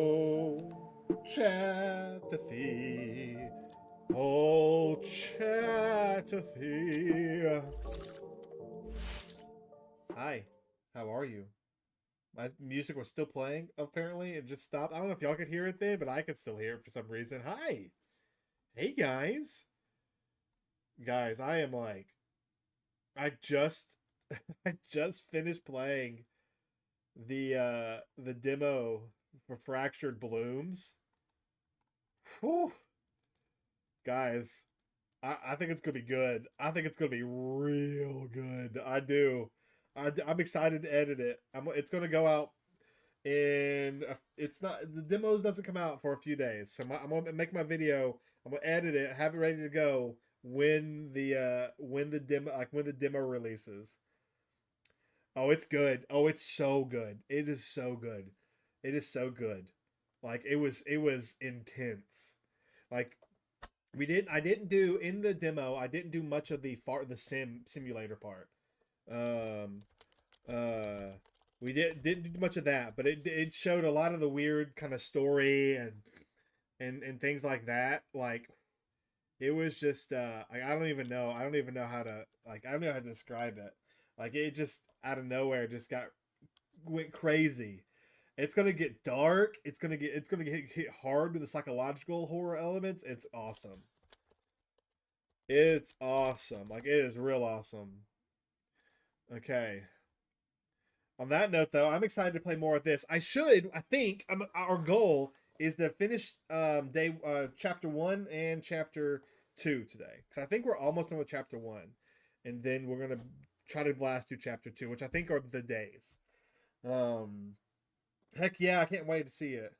Oh, Chatterthee. Oh, Chatterthee. Hi, how are you? My music was still playing, apparently. It just stopped. I don't know if y'all could hear it then, but I could still hear it for some reason. Hi. Hey, guys. Guys, I am like, I just, I just finished playing the demo for Fractured Blooms. Whew. Guys, I think it's gonna be good. I think it's gonna be real good. I do. I'm excited to edit it. It's gonna go out in. It's not the demos doesn't come out for a few days, so I'm gonna make my video. I'm gonna edit it, have it ready to go when the demo releases. Oh, it's good. Oh, it's so good. It is so good. It is so good. Like it was intense. Like I didn't do in the demo, I didn't do much of the simulator part. Um uh we didn't do much of that, but it showed a lot of the weird kind of story and things like that. Like it was just I don't even know. I don't even know how to like I don't know how to describe it. Like it just out of nowhere just got went crazy. It's gonna get dark. It's gonna get hit hard with the psychological horror elements. It's awesome. It's awesome. Like it is real awesome. Okay. On that note, though, I'm excited to play more of this. I should. I think our goal is to finish day chapter 1 and chapter 2 today, because I think we're almost done with chapter 1, and then we're gonna try to blast through chapter 2, which I think are the days. Um, Heck yeah, I can't wait to see it.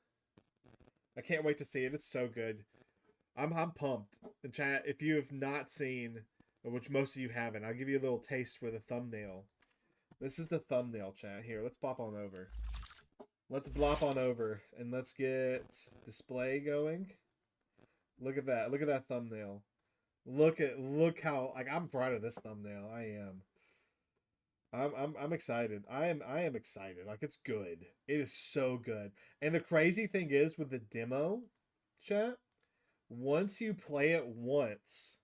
I can't wait to see it. It's so good. I'm pumped. And chat, if you have not seen, which most of you haven't, I'll give you a little taste for the thumbnail. This is the thumbnail, chat. Here, let's pop on over. Let's blop on over and let's get display going. Look at that. Look at that thumbnail. Look how like I'm proud of this thumbnail. I am. I'm excited. I am excited. Like it's good. It is so good. And the crazy thing is with the demo, chat, once you play it once,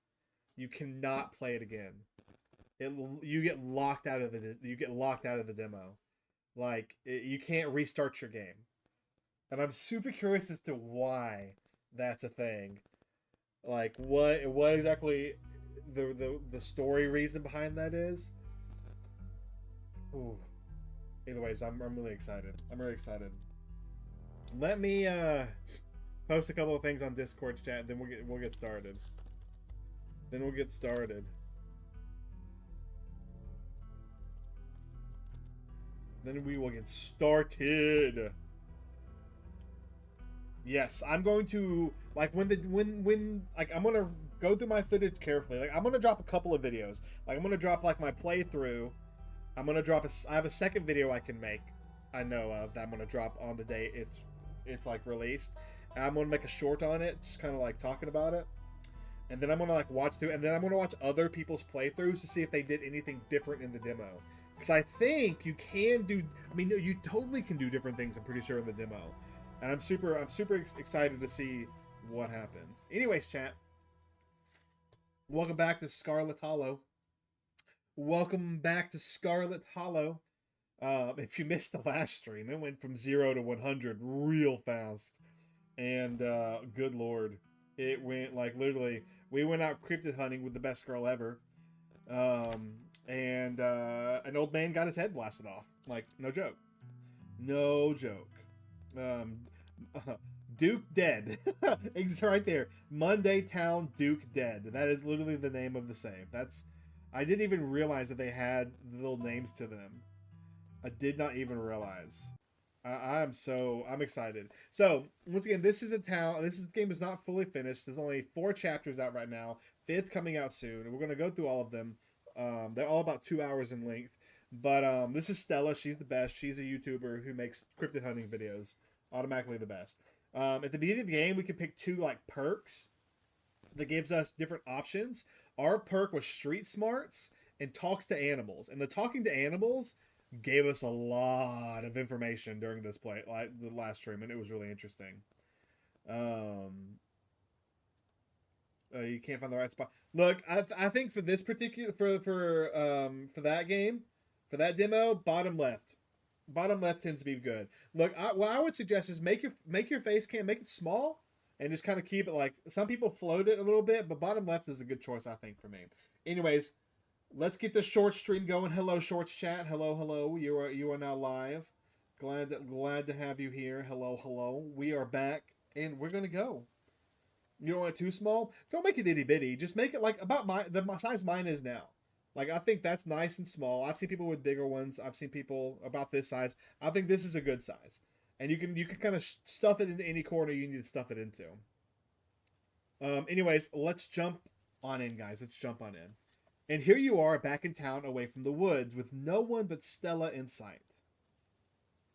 you cannot play it again. It you get locked out of the demo. Like you can't restart your game. And I'm super curious as to why that's a thing. Like what exactly the story reason behind that is. Ooh. Either ways, I'm really excited. I'm really excited. Let me post a couple of things on Discord chat, then we'll get started. Then we'll get started. Then we will get started. Yes, I'm going to like when like I'm gonna go through my footage carefully. Like I'm gonna drop a couple of videos. Like I'm gonna drop like my playthrough. I'm gonna drop I have a second video I can make. I know of that I'm gonna drop on the day it's like released. And I'm gonna make a short on it, just kind of like talking about it. And then I'm gonna like watch through, and then I'm gonna watch other people's playthroughs to see if they did anything different in the demo. Because I think you can do. I mean, you totally can do different things. I'm pretty sure in the demo, and I'm super excited to see what happens. Anyways, chat, welcome back to Scarlet Hollow. Welcome back to Scarlet Hollow. If you missed the last stream, it went from 0 to 100 real fast, and good lord, it went like literally. We went out cryptid hunting with the best girl ever, um, and an old man got his head blasted off. Like no joke, no joke. Um, Duke dead. It's right there. Monday Town Duke dead. That is literally the name of the save. That's. I didn't even realize that they had little names to them. I did not even realize. I'm excited. So once again, this is a town. Game is not fully finished. There's only 4 chapters out right now. Fifth coming out soon, and we're gonna go through all of them. They're all about 2 hours in length. But this is Stella. She's the best. She's a YouTuber who makes cryptid hunting videos. Automatically the best. At the beginning of the game, we can pick 2 like perks that gives us different options. Our perk was Street Smarts and Talks to Animals. And the talking to animals, gave us a lot of information during this play, like the last stream, and it was really interesting. You can't find the right spot. Look, I think for this particular for that game, for that demo, bottom left. Bottom left tends to be good. Look, what I would suggest is make your face cam, make it small, and just kind of keep it like some people float it a little bit, but bottom left is a good choice, I think, for me. Anyways, let's get the short stream going. Hello, shorts chat. Hello, hello. You are now live. Glad to have you here. Hello, hello. We are back, and we're gonna go. You don't want it too small? Don't make it itty bitty. Just make it like about the size mine is now. Like I think that's nice and small. I've seen people with bigger ones. I've seen people about this size. I think this is a good size, and you can kind of stuff it into any corner you need to stuff it into. Anyways, let's jump on in, guys. Let's jump on in. And here you are back in town, away from the woods, with no one but Stella in sight.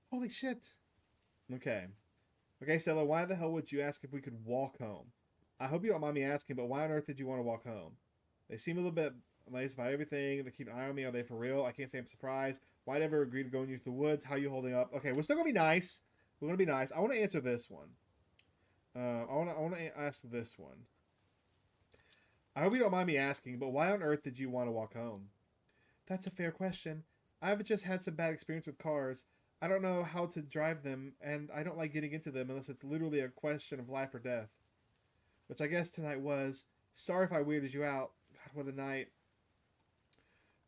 Holy shit. Okay. Okay, Stella. Why the hell would you ask if we could walk home? I hope you don't mind me asking, but why on earth did you want to walk home? They seem a little bit amazed by everything. They keep an eye on me. Are they for real? I can't say I'm surprised. Why'd I ever agree to go into the woods? How are you holding up? Okay, we're still going to be nice. We're going to be nice. I want to answer this one. I want to ask this one. I hope you don't mind me asking, but why on earth did you want to walk home? That's a fair question. I've just had some bad experience with cars. I don't know how to drive them, and I don't like getting into them unless it's literally a question of life or death. Which I guess tonight was. Sorry if I weirded you out. God, what a night.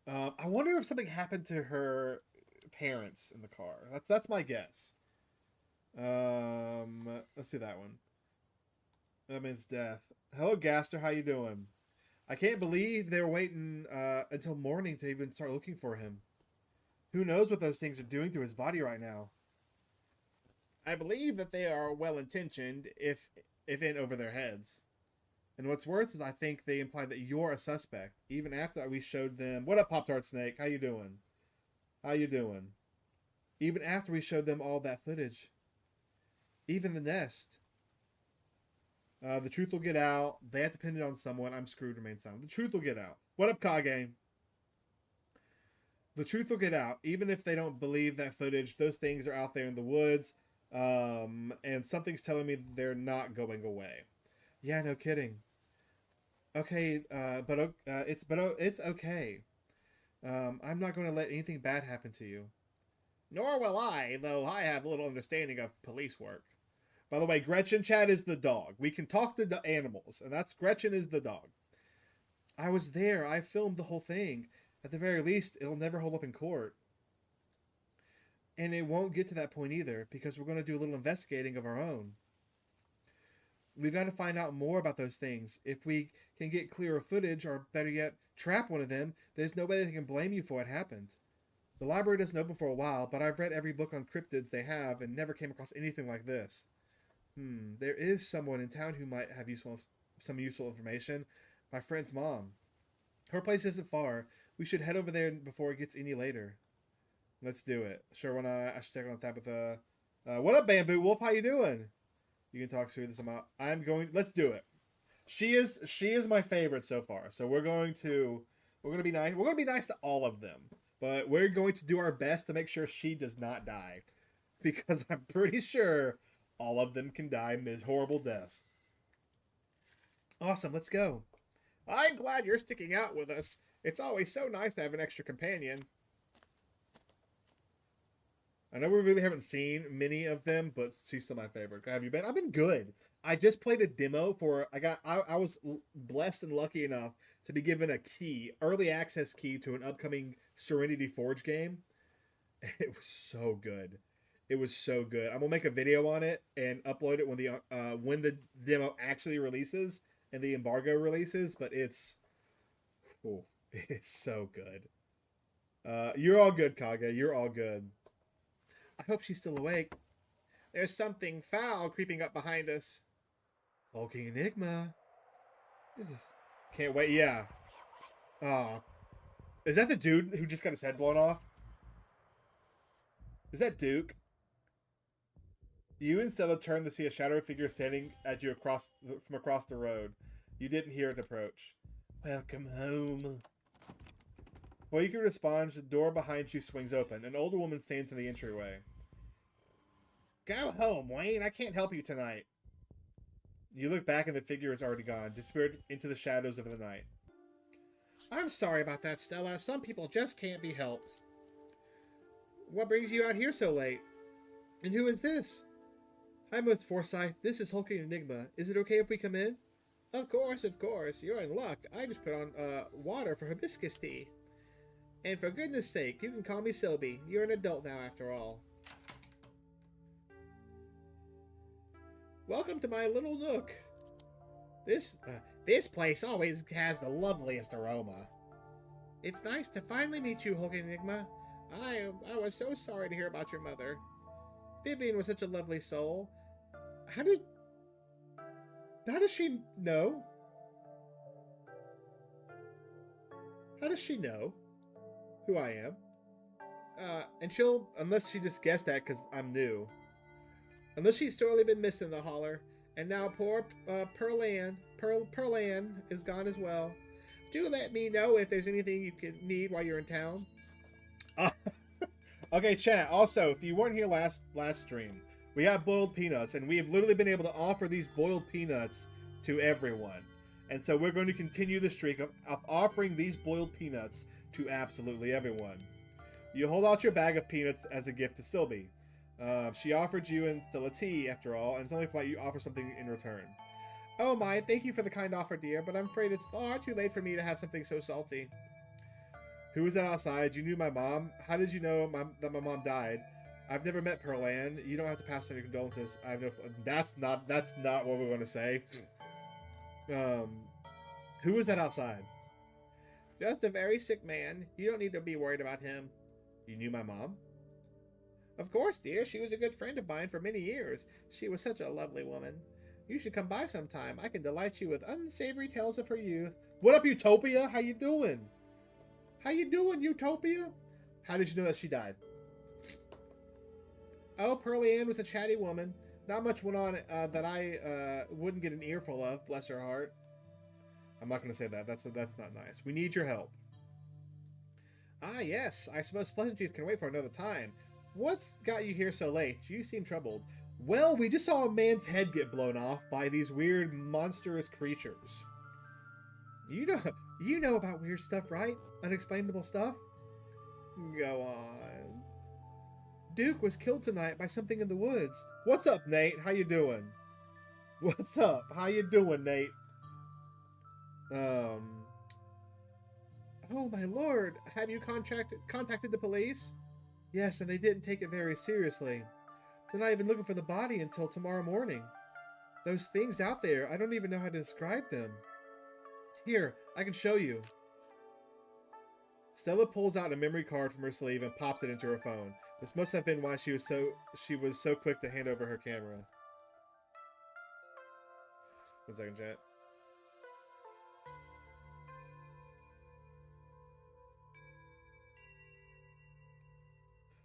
I wonder if something happened to her parents in the car. That's my guess. Let's see that one. That means death. Hello, Gaster. How you doing? I can't believe they were waiting until morning to even start looking for him. Who knows what those things are doing to his body right now? I believe that they are well-intentioned, if in over their heads. And what's worse is I think they imply that you're a suspect, even after we showed them... What up, Pop-Tart Snake? How you doing? How you doing? Even after we showed them all that footage. Even the nest. The truth will get out. They have to pin it on someone. I'm screwed, remain silent. The truth will get out. What up, Kage? The truth will get out. Even if they don't believe that footage, those things are out there in the woods. And something's telling me they're not going away. Yeah, no kidding. Okay, but it's okay. I'm not going to let anything bad happen to you. Nor will I, though I have a little understanding of police work. By the way, Gretchen Chat is the dog. We can talk to the animals, and that's Gretchen is the dog. I was there. I filmed the whole thing. At the very least, it'll never hold up in court. And it won't get to that point either, because we're going to do a little investigating of our own. We've got to find out more about those things. If we can get clearer footage, or better yet, trap one of them, there's nobody that can blame you for what happened. The library doesn't open for a while, but I've read every book on cryptids they have and never came across anything like this. There is someone in town who might have some useful information. My friend's mom. Her place isn't far. We should head over there before it gets any later. Let's do it. Sure, I should check on Tabitha. What up, Bamboo Wolf? How you doing? You can talk through this amount. Let's do it. She is my favorite so far. So we're going to be nice. We're going to be nice to all of them. But we're going to do our best to make sure she does not die. Because I'm pretty sure all of them can die horrible deaths. Awesome, let's go. I'm glad you're sticking out with us. It's always so nice to have an extra companion. I know we really haven't seen many of them, but she's still my favorite. How have you been? I've been good. I just played a demo for... I was blessed and lucky enough to be given a key, early access key to an upcoming Serenity Forge game. It was so good. It was so good. I'm gonna make a video on it and upload it when the demo actually releases and the embargo releases. But it's so good. You're all good, Kage. You're all good. I hope she's still awake. There's something foul creeping up behind us. HulkingEnigma. What is this? Can't wait. Yeah. Is that the dude who just got his head blown off? Is that Duke? You and Stella turned to see a shadowy figure standing at you from across the road. You didn't hear it approach. Welcome home. Before you can respond, the door behind you swings open. An older woman stands in the entryway. Go home, Wayne. I can't help you tonight. You look back and the figure is already gone, disappeared into the shadows of the night. I'm sorry about that, Stella. Some people just can't be helped. What brings you out here so late? And who is this? I'm with Forsyth. This is HulkingEnigma. Is it okay if we come in? Of course, of course. You're in luck. I just put on water for hibiscus tea. And for goodness sake, you can call me Sylvie. You're an adult now, after all. Welcome to my little nook. This place always has the loveliest aroma. It's nice to finally meet you, HulkingEnigma. I was so sorry to hear about your mother. Vivian was such a lovely soul. How does she know? How does she know who I am? And she'll, unless she just guessed that because I'm new. Unless she's totally been missing the holler. And now poor Pearl Ann is gone as well. Do let me know if there's anything you could need while you're in town. Okay, chat. Also, if you weren't here last stream, we have boiled peanuts, and we have literally been able to offer these boiled peanuts to everyone. And so we're going to continue the streak of offering these boiled peanuts to absolutely everyone. You hold out your bag of peanuts as a gift to Sylvie. She offered you and Stella tea, after all, and it's only polite you offer something in return. Oh my, thank you for the kind offer, dear, but I'm afraid it's far too late for me to have something so salty. Who was that outside? You knew my mom? How did you know that my mom died? I've never met Pearl Ann. You don't have to pass on your condolences. I have no. That's not what we're going to say. Who was that outside? Just a very sick man. You don't need to be worried about him. You knew my mom? Of course, dear. She was a good friend of mine for many years. She was such a lovely woman. You should come by sometime. I can delight you with unsavory tales of her youth. What up, Utopia? How you doing? How you doing, Utopia? How did you know that she died? Oh, Pearly Ann was a chatty woman. Not much went on that I wouldn't get an earful of, bless her heart. I'm not going to say that. That's not nice. We need your help. Ah, yes. I suppose pleasantries can wait for another time. What's got you here so late? You seem troubled. Well, we just saw a man's head get blown off by these weird, monstrous creatures. You know about weird stuff, right? Unexplainable stuff? Go on. Duke was killed tonight by something in the woods. What's up, Nate? How you doing? What's up? How you doing, Nate? Oh my lord. Have you contacted the police? Yes, and they didn't take it very seriously. They're not even looking for the body until tomorrow morning. Those things out there, I don't even know how to describe them. Here, I can show you. Stella pulls out a memory card from her sleeve and pops it into her phone. This must have been why she was so quick to hand over her camera. 1 second, chat.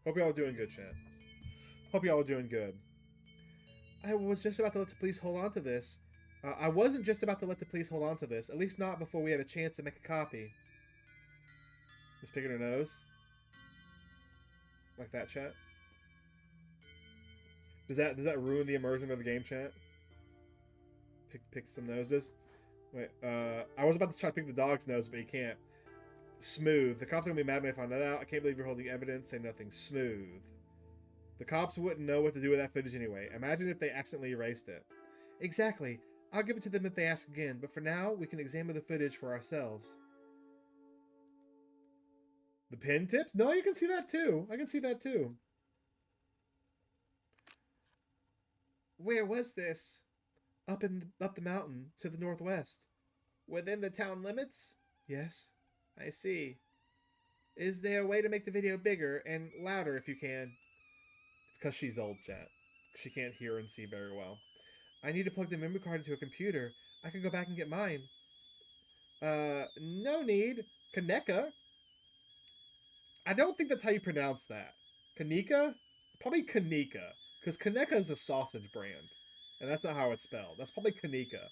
Hope y'all are doing good, chat. Hope y'all are doing good. I was just about to let the police hold on to this. I wasn't just about to let the police hold on to this. At least not before we had a chance to make a copy. Just picking her nose. Like that, chat. Does that ruin the immersion of the game, chat? Pick some noses. Wait, I was about to try to pick the dog's nose, but you can't. Smooth. The cops are gonna be mad when they find that out. I can't believe you're holding evidence. Say nothing. Smooth. The cops wouldn't know what to do with that footage anyway. Imagine if they accidentally erased it. Exactly. I'll give it to them if they ask again, but for now, we can examine the footage for ourselves. The pin tips? No, you can see that too. I can see that too. Where was this? Up the mountain to the northwest. Within the town limits? Yes. I see. Is there a way to make the video bigger and louder if you can? It's because she's old, chat. She can't hear and see very well. I need to plug the memory card into a computer. I can go back and get mine. No need. Kaneka? I don't think that's how you pronounce that. Kanika? Probably Kanika. Because Kaneka is a sausage brand. And that's not how it's spelled. That's probably Kanika.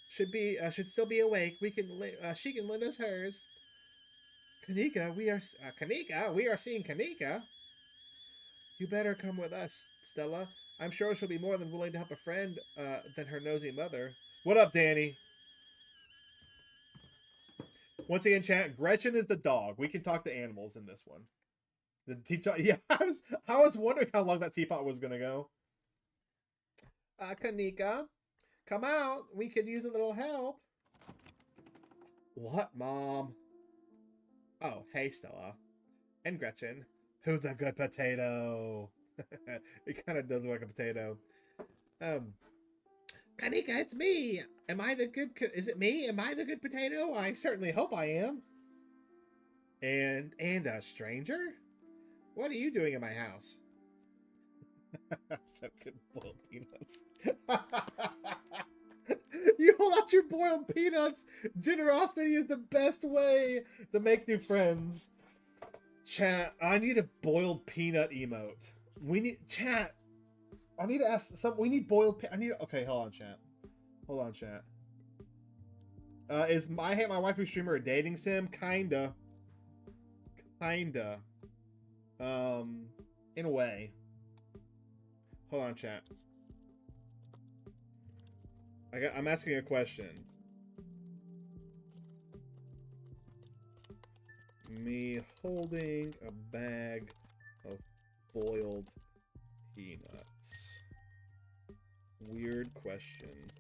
Should still be awake. She can lend us hers. Kanika, we are seeing Kanika. You better come with us, Stella. I'm sure she'll be more than willing to help a friend than her nosy mother. What up, Danny? Once again, chat, Gretchen is the dog. We can talk to animals in this one. The teapot, yeah, I was wondering how long that teapot was gonna go. Kanika, come out. We could use a little help. What, Mom? Oh, hey, Stella. And Gretchen. Who's a good potato? It kind of does look like a potato. Kanika, it's me. Am I the good... Is it me? Am I the good potato? I certainly hope I am. And a stranger? What are you doing in my house? I'm so good at boiled peanuts. You hold out your boiled peanuts. Generosity is the best way to make new friends. Chat, I need a boiled peanut emote. We need... Chat, I need to ask some... We need boiled... I need... Okay, hold on, chat. Hold on, chat. Is I Hate My Waifu streamer a dating sim? Kinda. Kinda. In a way. Hold on, chat. I'm asking a question. Me holding a bag of boiled peanuts. Weird question.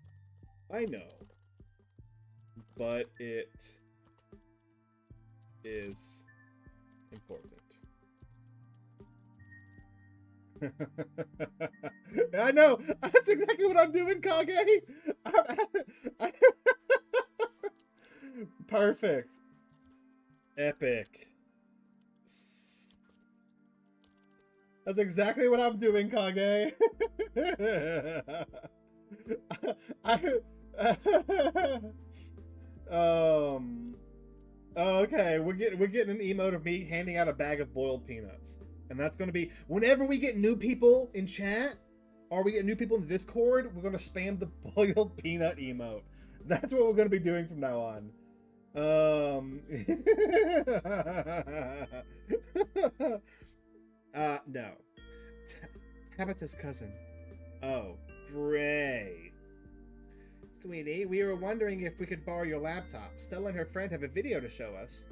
I know. But it is important. I know. That's exactly what I'm doing, Kage. Perfect. Epic. That's exactly what I'm doing, Kage. Okay, we're getting an emote of me handing out a bag of boiled peanuts. And that's going to be, whenever we get new people in chat, or we get new people in the Discord, we're going to spam the boiled peanut emote. That's what we're going to be doing from now on. No. Tabitha's cousin. Oh, great. Sweetie, we were wondering if we could borrow your laptop. Stella and her friend have a video to show us.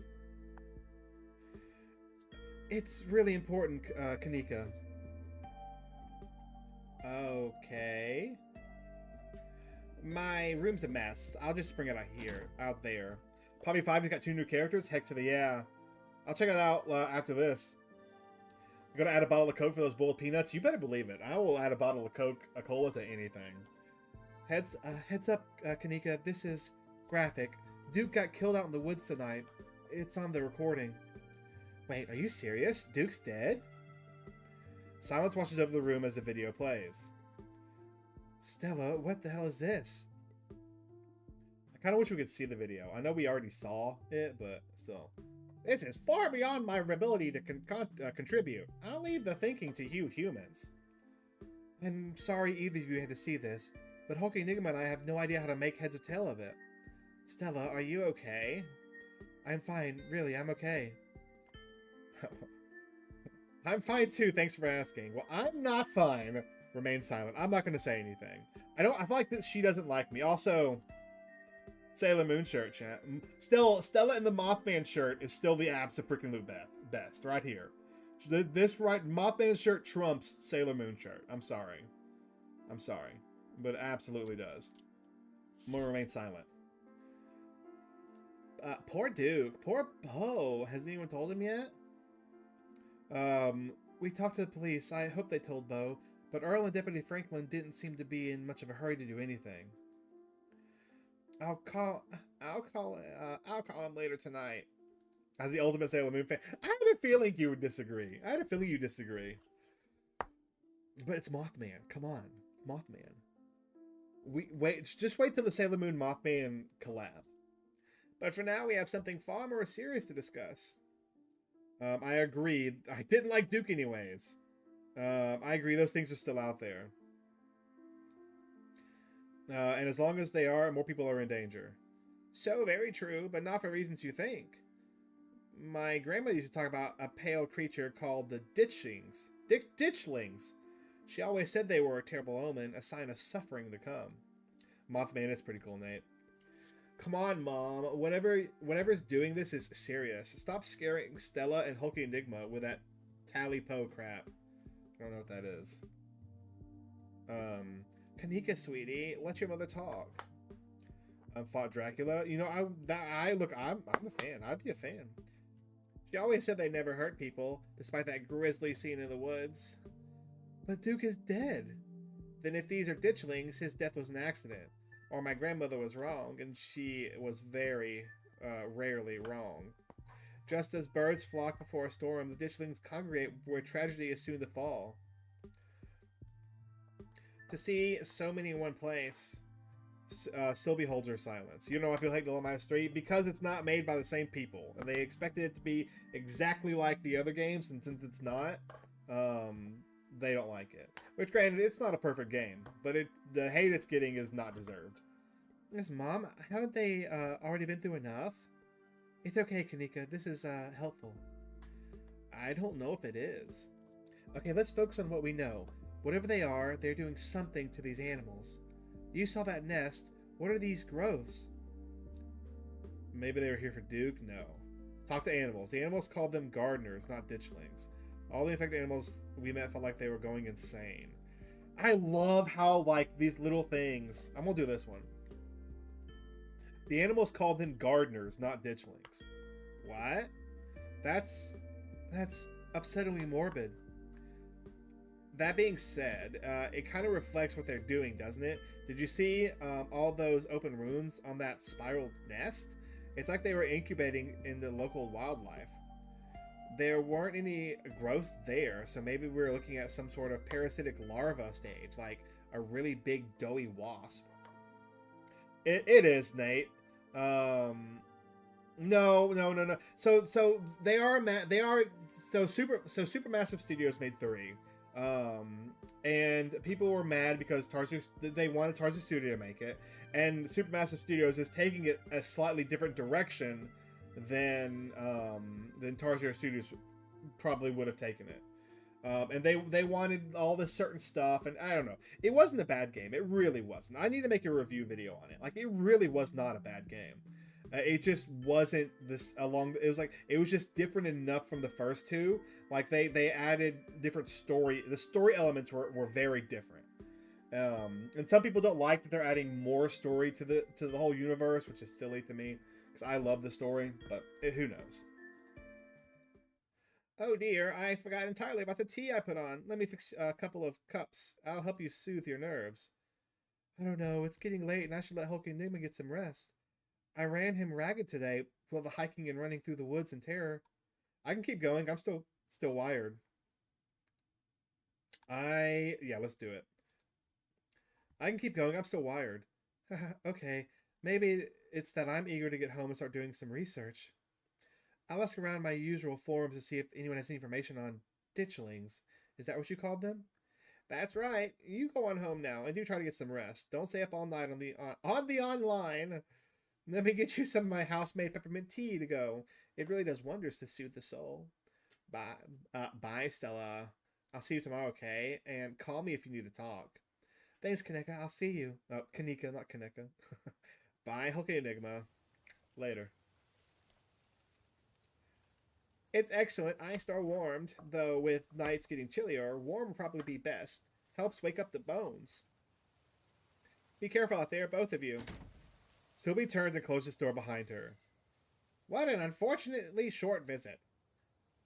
It's really important, Kanika. Okay. My room's a mess. I'll just bring it out there. Poppy 5 has got 2 new characters. Heck to the yeah. I'll check it out after this. You're gonna add a bottle of Coke for those boiled peanuts? You better believe it. I will add a bottle of Coke, a cola to anything. Heads up, Kanika. This is graphic. Duke got killed out in the woods tonight. It's on the recording. Wait, are you serious? Duke's dead? Silence washes over the room as the video plays. Stella, what the hell is this? I kind of wish we could see the video. I know we already saw it, but still. This is far beyond my ability to contribute. I'll leave the thinking to you humans. I'm sorry either of you had to see this, but HulkingEnigma and I have no idea how to make heads or tail of it. Stella, are you okay? I'm fine. Really, I'm okay. I'm fine too, thanks for asking. Well, I'm not fine. Remain silent. I'm not going to say anything. I feel like that she doesn't like me. Also, Sailor Moon shirt, chat. Still, Stella in the Mothman shirt is still the absolute best. Right here. Mothman shirt trumps Sailor Moon shirt. I'm sorry. But it absolutely does. I'm going to remain silent. Poor Duke. Poor Bo. Has anyone told him yet? We talked to the police. I hope they told Bo, but Earl and Deputy Franklin didn't seem to be in much of a hurry to do anything. I'll call him later tonight. As the ultimate Sailor Moon fan, I had a feeling you would disagree. But it's Mothman. Come on, it's Mothman. Just wait till the Sailor Moon Mothman collab. But for now, we have something far more serious to discuss. I agree. I didn't like Duke anyways. I agree. Those things are still out there. And as long as they are, more people are in danger. So very true, but not for reasons you think. My grandma used to talk about a pale creature called the ditchlings. She always said they were a terrible omen, a sign of suffering to come. Mothman is pretty cool, Nate. Come on, Mom. Whatever's doing this is serious. Stop scaring Stella and HulkingEnigma with that Tally Po crap. I don't know what that is. Kanika, sweetie, let your mother talk. Fought Dracula. You know, I'm a fan. I'd be a fan. She always said they never hurt people, despite that grisly scene in the woods. But Duke is dead. Then if these are ditchlings, his death was an accident. Or my grandmother was wrong, and she was very rarely wrong. Just as birds flock before a storm, the ditchlings congregate where tragedy is soon to fall. To see so many in one place still beholds her silence. You know why people hate Little Mouse 3? Because it's not made by the same people, and they expected it to be exactly like the other games, and since it's not, they don't like it. Which, granted, it's not a perfect game, but the hate it's getting is not deserved. Yes, Mom, haven't they already been through enough? It's okay, Kanika. This is helpful. I don't know if it is. Okay, let's focus on what we know. Whatever they are, they're doing something to these animals. You saw that nest. What are these growths? Maybe they were here for Duke? No. Talk to animals. The animals called them gardeners, not ditchlings. All the infected animals we met felt like they were going insane. I love how, like, these little things... I'm gonna do this one. The animals called them gardeners, not ditchlings. What? That's upsettingly morbid. That being said, it kind of reflects what they're doing, doesn't it? Did you see all those open wounds on that spiral nest? It's like they were incubating in the local wildlife. There weren't any growths there, so maybe we were looking at some sort of parasitic larva stage, like a really big doughy wasp. It is, Nate. No. So they are Supermassive Studios made 3. And people were mad because they wanted Tarzu Studio to make it, and Supermassive Studios is taking it a slightly different direction than Tarzu Studios probably would have taken it. And they wanted all this certain stuff, and I don't know. It wasn't a bad game. It really wasn't. I need to make a review video on it. Like, it really was not a bad game. It just wasn't this it was just different enough from the first two. Like, they added different story. The story elements were very different. And some people don't like that they're adding more story to the whole universe, which is silly to me because I love the story, but who knows. Oh dear, I forgot entirely about the tea I put on. Let me fix a couple of cups. I'll help you soothe your nerves. I don't know, it's getting late and I should let HulkingEnigma get some rest. I ran him ragged today with the hiking and running through the woods in terror. I can keep going, I'm still wired. Yeah, let's do it. I can keep going, I'm still wired. Okay, maybe it's that I'm eager to get home and start doing some research. I'll ask around my usual forums to see if anyone has any information on ditchlings. Is that what you called them? That's right. You go on home now and do try to get some rest. Don't stay up all night on the online. Let me get you some of my house-made peppermint tea to go. It really does wonders to soothe the soul. Bye, Stella. I'll see you tomorrow, okay? And call me if you need to talk. Thanks, Kaneka. I'll see you. Kanika, not Kaneka. Bye, HulkingEnigma. Later. It's excellent. I star warmed, though with nights getting chillier, warm would probably be best. Helps wake up the bones. Be careful out there, both of you. Sylvie turns and closes the door behind her. What an unfortunately short visit.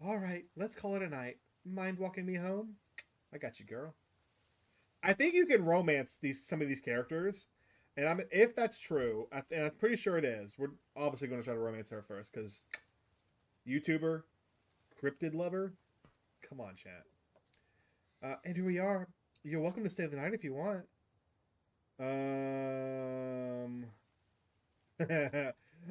All right, let's call it a night. Mind walking me home? I got you, girl. I think you can romance some of these characters, and if that's true, and I'm pretty sure it is, we're obviously going to try to romance her first, because YouTuber, cryptid lover, come on, chat. And here we are. You're welcome to stay the night if you want.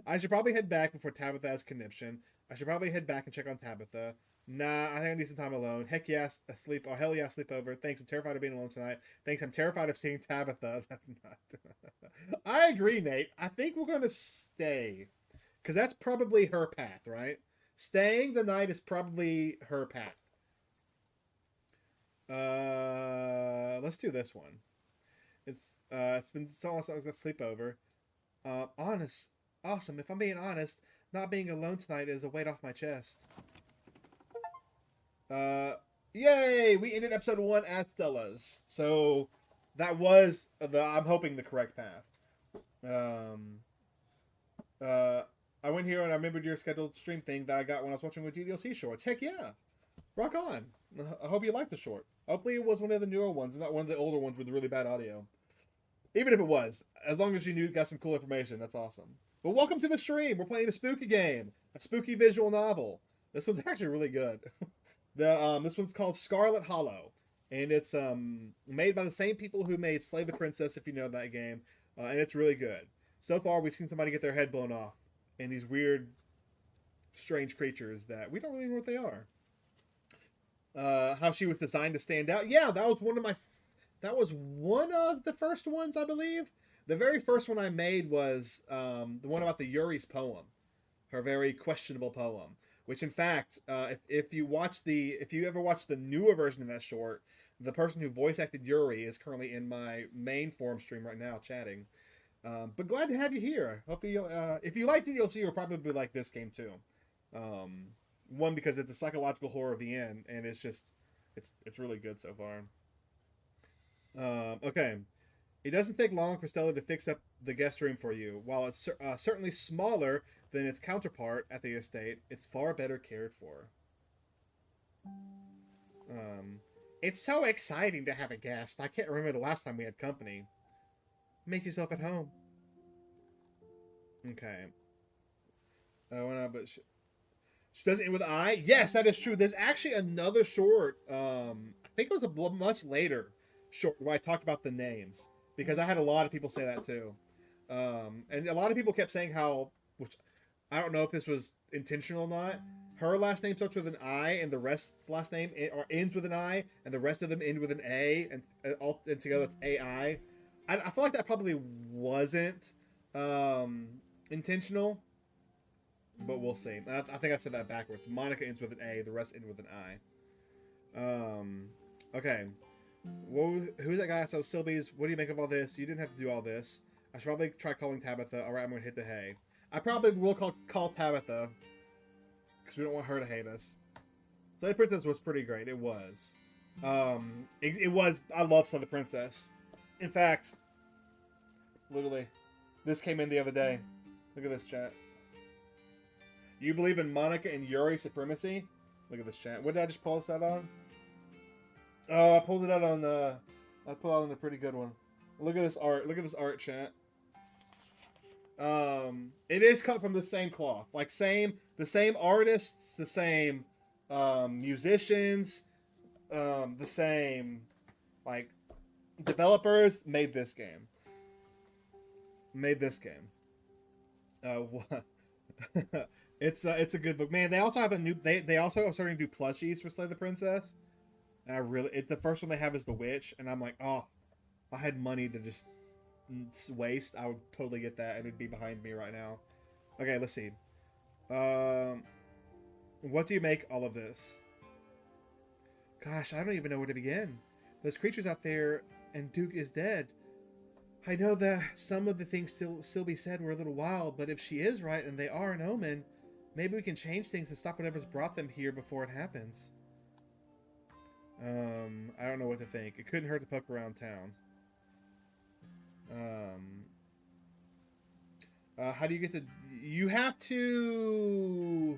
I should probably head back before Tabitha has conniption. I should probably head back and check on Tabitha. Nah, I think I need some time alone. Heck yes, asleep. Oh, hell yeah, sleepover. Thanks, I'm terrified of being alone tonight. Thanks, I'm terrified of seeing Tabitha. That's not... I agree, Nate. I think we're going to stay. Because that's probably her path, right? Staying the night is probably her path. Let's do this one. It's been so long since I was gonna sleep over. Honest, awesome. If I'm being honest, not being alone tonight is a weight off my chest. Uh, Yay! We ended episode 1 at Stella's, so that was I'm hoping the correct path. Uh, I went here and I remembered your scheduled stream thing that I got when I was watching with GDLC shorts. Heck yeah! Rock on! I hope you liked the short. Hopefully it was one of the newer ones and not one of the older ones with the really bad audio. Even if it was, as long as you got some cool information, that's awesome. But welcome to the stream. We're playing a spooky game, a spooky visual novel. This one's actually really good. This one's called Scarlet Hollow, and it's made by the same people who made Slay the Princess, if you know that game, and it's really good. So far, we've seen somebody get their head blown off, and these weird, strange creatures that we don't really know what they are. How she was designed to stand out. Yeah, that was one of the first ones, I believe. The very first one I made was the one about the Yuri's poem, her very questionable poem. Which, in fact, if you ever watch the newer version of that short, the person who voice acted Yuri is currently in my main forum stream right now, chatting. But glad to have you here. Hopefully, if you like DLC, you'll probably like this game too. One, because it's a psychological horror VN, and it's really good so far. Okay. It doesn't take long for Stella to fix up the guest room for you. While it's certainly smaller than its counterpart at the estate, it's far better cared for. It's so exciting to have a guest. I can't remember the last time we had company. Make yourself at home. Okay. But she doesn't end with I. Yes, that is true. There's actually another short. I think it was a much later short where I talked about the names, because I had a lot of people say that too. And a lot of people kept saying how, which I don't know if this was intentional or not, her last name starts with an I and the rest's last name ends with an I, and the rest of them end with an A, and all and together it's AI. I feel like that probably wasn't intentional, but we'll see. I think I said that backwards. Monica ends with an A, the rest end with an I. Okay. Who's that guy? So Sylvie's, what do you make of all this? You didn't have to do all this. I should probably try calling Tabitha. Alright, I'm gonna hit the hay. I probably will call Tabitha, because we don't want her to hate us. Slay the Princess was pretty great. It was. It was. I love Slay the Princess. In fact, literally, this came in the other day. Look at this chat. You believe in Monica and Yuri supremacy? Look at this chat. What did I just pull this out on? Oh, I pulled it out on I pulled out on a pretty good one. Look at this art. Look at this art, chat. It is cut from the same cloth. Like the same artists, the same musicians, the same like developers made this game. It's a good book, man. They also have a new. They also are starting to do plushies for Slay the Princess. And the first one they have is the Witch, and I'm like, oh, if I had money to just waste, I would totally get that, and it'd be behind me right now. Okay, let's see. What do you make all of this? Gosh, I don't even know where to begin. Those creatures out there, and Duke is dead. I know that some of the things Sylvie said were a little wild, but if she is right and they are an omen, maybe we can change things and stop whatever's brought them here before it happens. I don't know what to think. It couldn't hurt to poke around town. How do you get you have to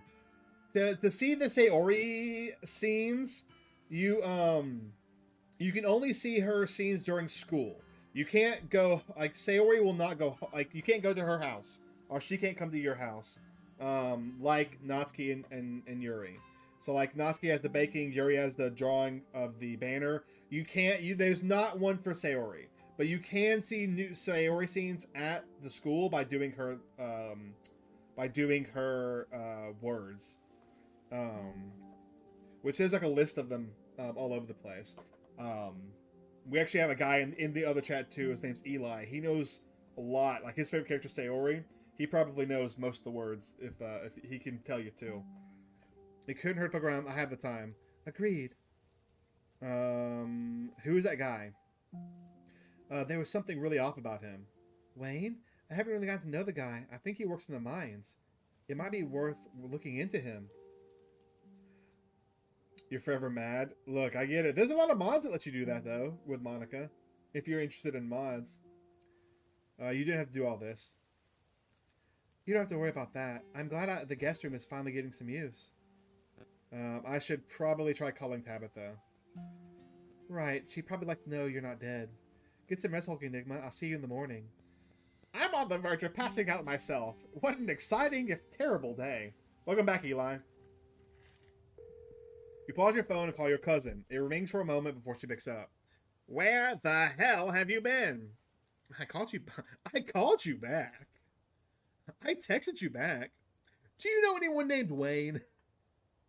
see the Sayori scenes, you can only see her scenes during school. You can't go, like, Sayori will not go, like, you can't go to her house, or she can't come to your house, like Natsuki and Yuri. So, like, Natsuki has the baking, Yuri has the drawing of the banner. There's not one for Sayori, but you can see new Sayori scenes at the school by doing her words, which is like a list of them all over the place. We actually have a guy in the other chat too. His name's Eli. He knows a lot. Like, his favorite character is Sayori. He probably knows most of the words if he can tell you too. It couldn't hurt to poke around. I have the time. Agreed. Who is that guy? There was something really off about him. Wayne? I haven't really gotten to know the guy. I think he works in the mines. It might be worth looking into him. You're forever mad? Look, I get it. There's a lot of mods that let you do that, though, with Monica. If you're interested in mods. You didn't have to do all this. You don't have to worry about that. I'm glad the guest room is finally getting some use. I should probably try calling Tabitha. Right, she'd probably like to know you're not dead. Get some rest, HulkingEnigma. I'll see you in the morning. I'm on the verge of passing out myself. What an exciting, if terrible day. Welcome back, Eli. You pause your phone and call your cousin. It rings for a moment before she picks up. Where the hell have you been? I called you back. I texted you back. Do you know anyone named Wayne?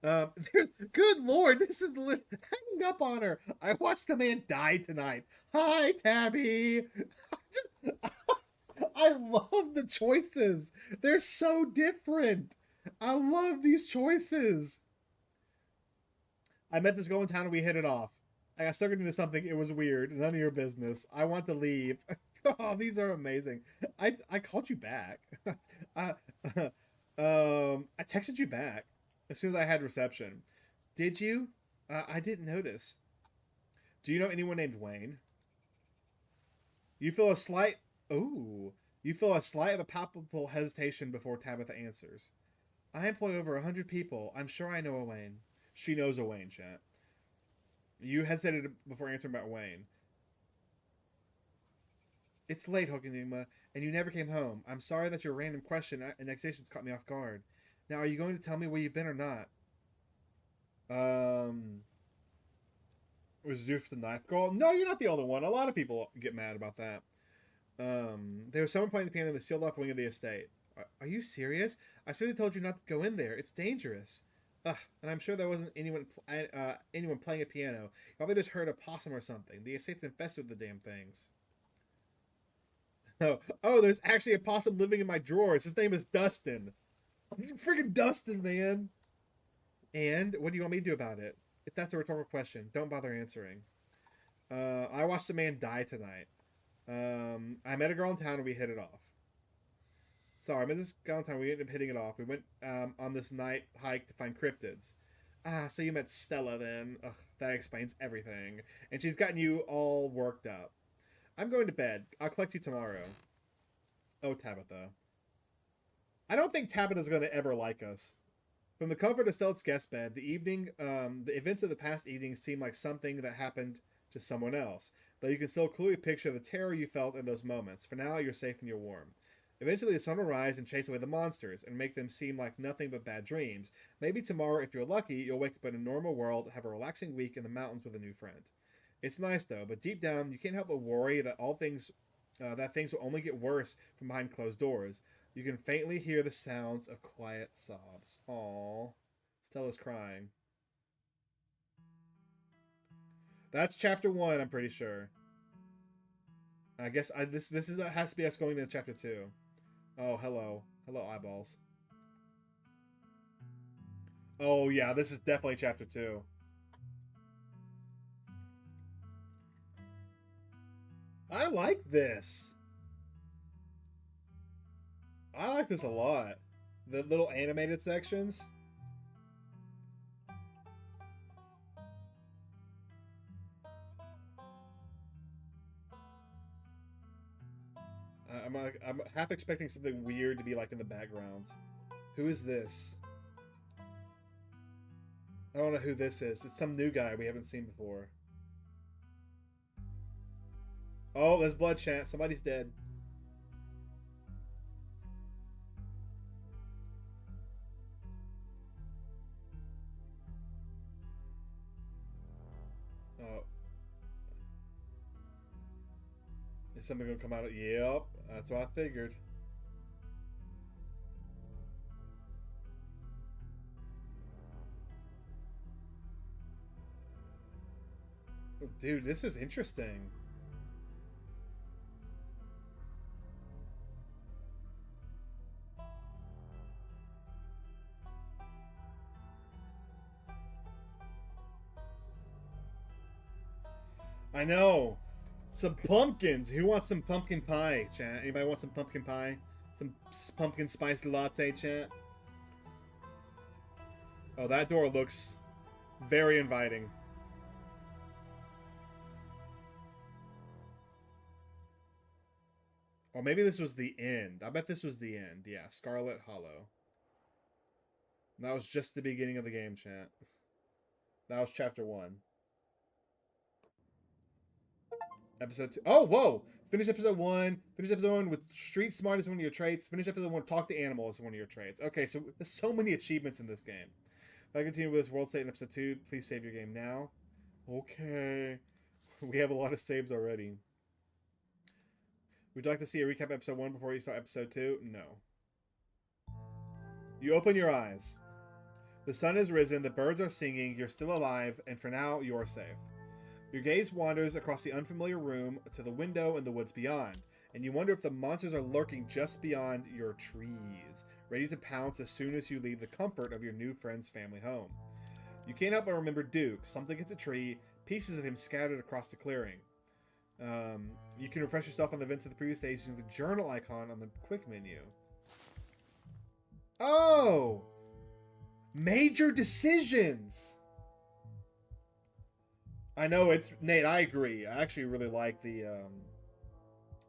Good lord, this is hanging up on her. I watched a man die tonight. Hi, Tabby. I love the choices. They're so different. I love these choices. I met this girl in town and we hit it off. I got stuck into something. It was weird. None of your business. I want to leave. Oh, these are amazing. I called you back. I texted you back as soon as I had reception. Did you? I didn't notice. Do you know anyone named Wayne? You feel a slight... Ooh. You feel a slight of a palpable hesitation before Tabitha answers. I employ over 100 people. I'm sure I know a Wayne. She knows a Wayne, chat. You hesitated before answering about Wayne. It's late, HulkingEnigma, and you never came home. I'm sorry that your random question and accusations caught me off guard. Now, are you going to tell me where you've been or not? Was it due for the knife girl? No, you're not the only one. A lot of people get mad about that. There was someone playing the piano in the sealed-off wing of the estate. Are you serious? I specifically told you not to go in there. It's dangerous. Ugh, and I'm sure there wasn't anyone playing a piano. You probably just heard a possum or something. The estate's infested with the damn things. Oh, there's actually a possum living in my drawers. His name is Dustin. Freaking Dustin, man. And what do you want me to do about it? If that's a rhetorical question, don't bother answering. I watched a man die tonight. I met a girl in town and we hit it off. Sorry, I met this girl in town. We ended up hitting it off. We went on this night hike to find cryptids. Ah, so you met Stella then. Ugh, that explains everything. And she's gotten you all worked up. I'm going to bed. I'll collect you tomorrow. Oh, Tabitha. I don't think Tabitha's going to ever like us. From the comfort of Stella's guest bed, the events of the past evening seem like something that happened to someone else, though you can still clearly picture the terror you felt in those moments. For now, you're safe and you're warm. Eventually, the sun will rise and chase away the monsters, and make them seem like nothing but bad dreams. Maybe tomorrow, if you're lucky, you'll wake up in a normal world, have a relaxing week in the mountains with a new friend. It's nice, though, but deep down, you can't help but worry that things will only get worse from behind closed doors. You can faintly hear the sounds of quiet sobs. Aww. Stella's crying. That's chapter 1, I'm pretty sure. I guess this has to be us going into chapter 2. Oh, hello. Hello, eyeballs. Oh, yeah, this is definitely chapter 2. I like this. I like this a lot. The little animated sections. I'm half expecting something weird to be like in the background. Who is this? I don't know who this is. It's some new guy we haven't seen before. Oh, there's blood chant. Somebody's dead. Oh. Is something gonna come out of... Yep, that's what I figured. Oh, dude, this is interesting. I know. Some pumpkins. Who wants some pumpkin pie, chat? Anybody want some pumpkin pie? Some pumpkin spice latte, chat? Oh, that door looks very inviting. Or maybe this was the end. I bet this was the end. Yeah, Scarlet Hollow. And that was just the beginning of the game, chat. That was chapter 1. Episode 2. Oh, whoa! Finish episode 1. Finish episode 1 with street smart as one of your traits. Finish episode 1 talk to animals as one of your traits. Okay, so there's so many achievements in this game. If I continue with this world state in episode 2, please save your game now. Okay. We have a lot of saves already. Would you like to see a recap episode 1 before you start episode 2? No. You open your eyes. The sun has risen, the birds are singing, you're still alive, and for now, you're safe. Your gaze wanders across the unfamiliar room to the window and the woods beyond, and you wonder if the monsters are lurking just beyond your trees, ready to pounce as soon as you leave the comfort of your new friend's family home. You can't help but remember Duke. Something hits a tree, pieces of him scattered across the clearing. You can refresh yourself on the events of the previous days using the journal icon on the quick menu. Oh! Major decisions! I know it's... Nate, I agree. I actually really like the...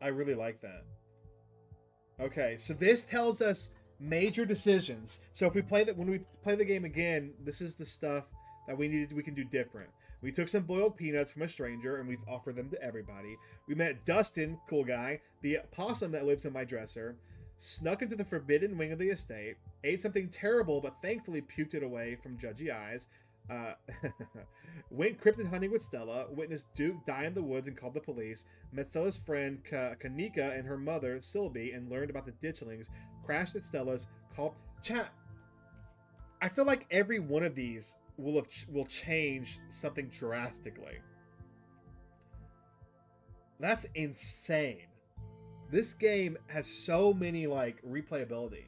I really like that. Okay, so this tells us major decisions. So if we play that, when we play the game again, this is the stuff that we can do different. We took some boiled peanuts from a stranger and we've offered them to everybody. We met Dustin, cool guy, the possum that lives in my dresser, snuck into the forbidden wing of the estate, ate something terrible but thankfully puked it away from judgy eyes, went cryptid hunting with Stella, witnessed Duke die in the woods and called the police, met Stella's friend Kanika and her mother Sylvie and learned about the ditchlings, crashed at Stella's, called... Chat, I feel like every one of these will change something drastically. That's insane. This game has so many like replayability.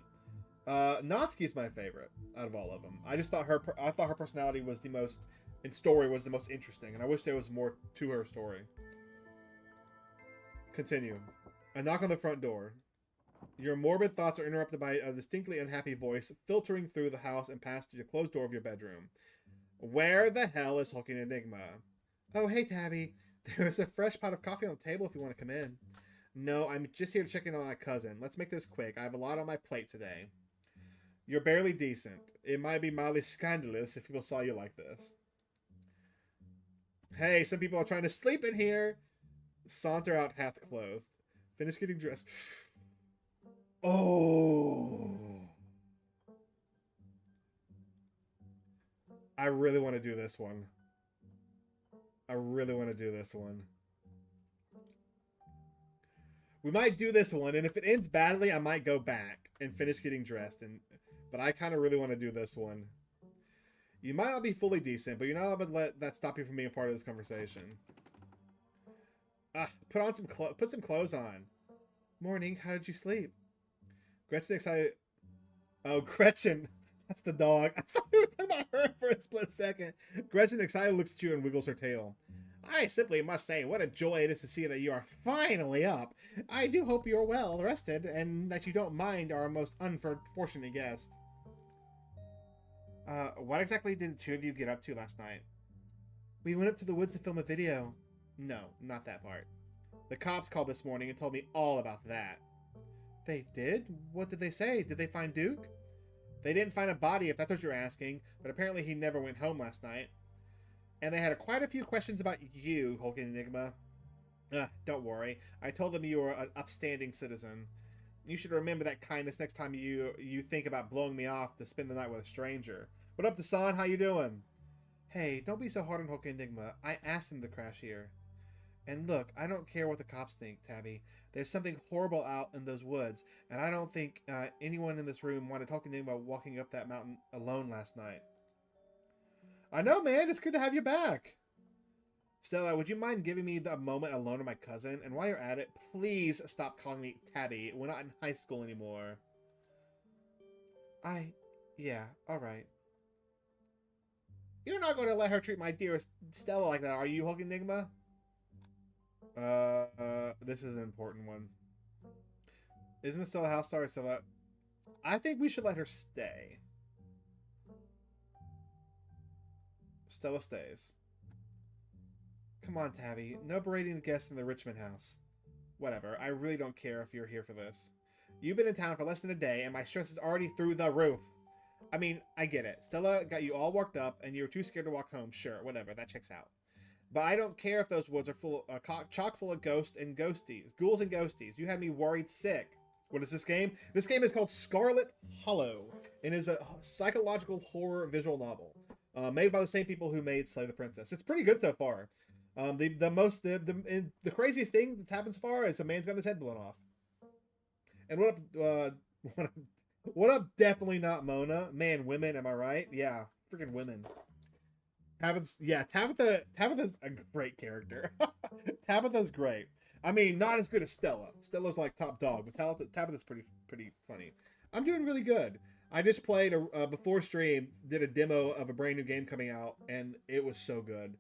Natsuki's my favorite out of all of them. I thought her personality was the most, and story was the most interesting, and I wish there was more to her story. Continue. A knock on the front door. Your morbid thoughts are interrupted by a distinctly unhappy voice filtering through the house and past the closed door of your bedroom. Where the hell is HulkingEnigma? Oh, hey, Tabby. There's a fresh pot of coffee on the table if you want to come in. No, I'm just here to check in on my cousin. Let's make this quick. I have a lot on my plate today. You're barely decent. It might be mildly scandalous if people saw you like this. Hey, some people are trying to sleep in here. Saunter out half clothed. Finish getting dressed. Oh. I really want to do this one. I really want to do this one. We might do this one, and if it ends badly, I might go back and finish getting dressed. But I kind of really want to do this one. You might not be fully decent, but you're not allowed to let that stop you from being a part of this conversation. Put some clothes on. Morning, how did you sleep? Gretchen excited. Oh, Gretchen. That's the dog. I thought we were talking about her for a split second. Gretchen excited looks at you and wiggles her tail. I simply must say, what a joy it is to see that you are finally up. I do hope you're well rested and that you don't mind our most unfortunate guest. What exactly did the two of you get up to last night? We went up to the woods to film a video. No, not that part. The cops called this morning and told me all about that. They did? What did they say? Did they find Duke? They didn't find a body, if that's what you're asking, but apparently he never went home last night. And they had quite a few questions about you, HulkingEnigma. Don't worry. I told them you were an upstanding citizen. You should remember that kindness next time you think about blowing me off to spend the night with a stranger. What up, Dasan? How you doing? Hey, don't be so hard on HulkingEnigma. I asked him to crash here. And look, I don't care what the cops think, Tabby. There's something horrible out in those woods, and I don't think anyone in this room wanted HulkingEnigma walking up that mountain alone last night. I know, man. It's good to have you back. Stella, would you mind giving me a moment alone with my cousin? And while you're at it, please stop calling me Tabby. We're not in high school anymore. Yeah, alright. You're not going to let her treat my dearest Stella like that, are you, HulkingEnigma? This is an important one. Isn't Stella house star Stella? I think we should let her stay. Stella stays. Come on, Tabby. No berating the guests in the Richmond house. Whatever. I really don't care if you're here for this. You've been in town for less than a day, and my stress is already through the roof. I mean, I get it. Stella got you all worked up, and you were too scared to walk home. Sure, whatever. That checks out. But I don't care if those woods are full, chock full of ghosts and ghosties. Ghouls and ghosties. You had me worried sick. What is this game? This game is called Scarlet Hollow, and is a psychological horror visual novel. Made by the same people who made Slay the Princess. It's pretty good so far. The craziest thing that's happened so far is a man's got his head blown off. And what up, what up? Definitely not Mona. Man, women, am I right? Yeah, freaking women. Tabitha's a great character. Tabitha's great. I mean, not as good as Stella. Stella's like top dog, but Tabitha's pretty funny. I'm doing really good. I just played before stream, did a demo of a brand new game coming out, and it was so good.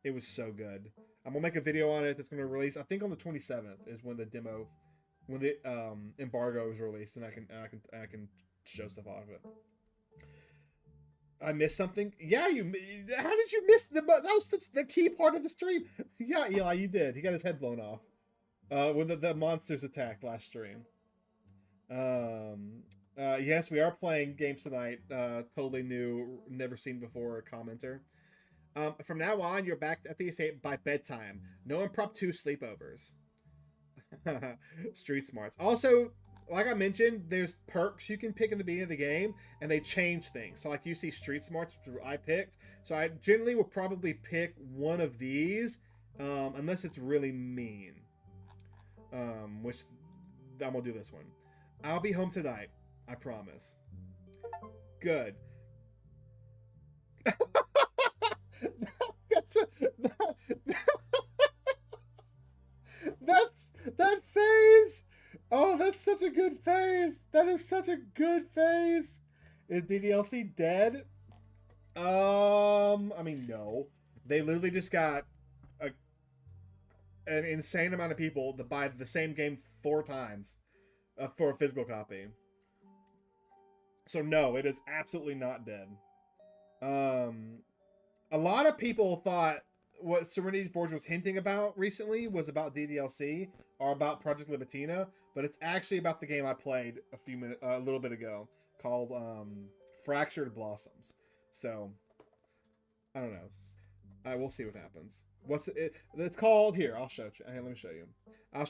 It was so good. I'm gonna make a video on it that's gonna release. I think on the 27th is when the embargo is released, and I can show stuff off of it. I missed something. Yeah, how did you miss that was such the key part of the stream? Yeah, Eli, you did. He got his head blown off when the monsters attacked last stream. Yes, we are playing games tonight. Totally new, never seen before commenter. From now on, you're back at the estate by bedtime. No impromptu sleepovers. Street smarts. Also, like I mentioned, there's perks you can pick in the beginning of the game, and they change things. So, like, you see street smarts, which I picked. So, I generally will probably pick one of these, unless it's really mean. Which, I'm gonna do this one. I'll be home tonight. I promise. Good. That phase. Oh, that's such a good phase. That is such a good phase. Is DDLC dead? I mean, no. They literally just got an insane amount of people to buy the same game 4 times for a physical copy. So no, it is absolutely not dead. A lot of people thought what Serenity Forge was hinting about recently was about DDLC or about Project Libitina, but it's actually about the game I played a little bit ago called Fractured Blossoms. So I don't know. We'll see what happens. It's called here. I'll show you. Hey, let me show you. I'm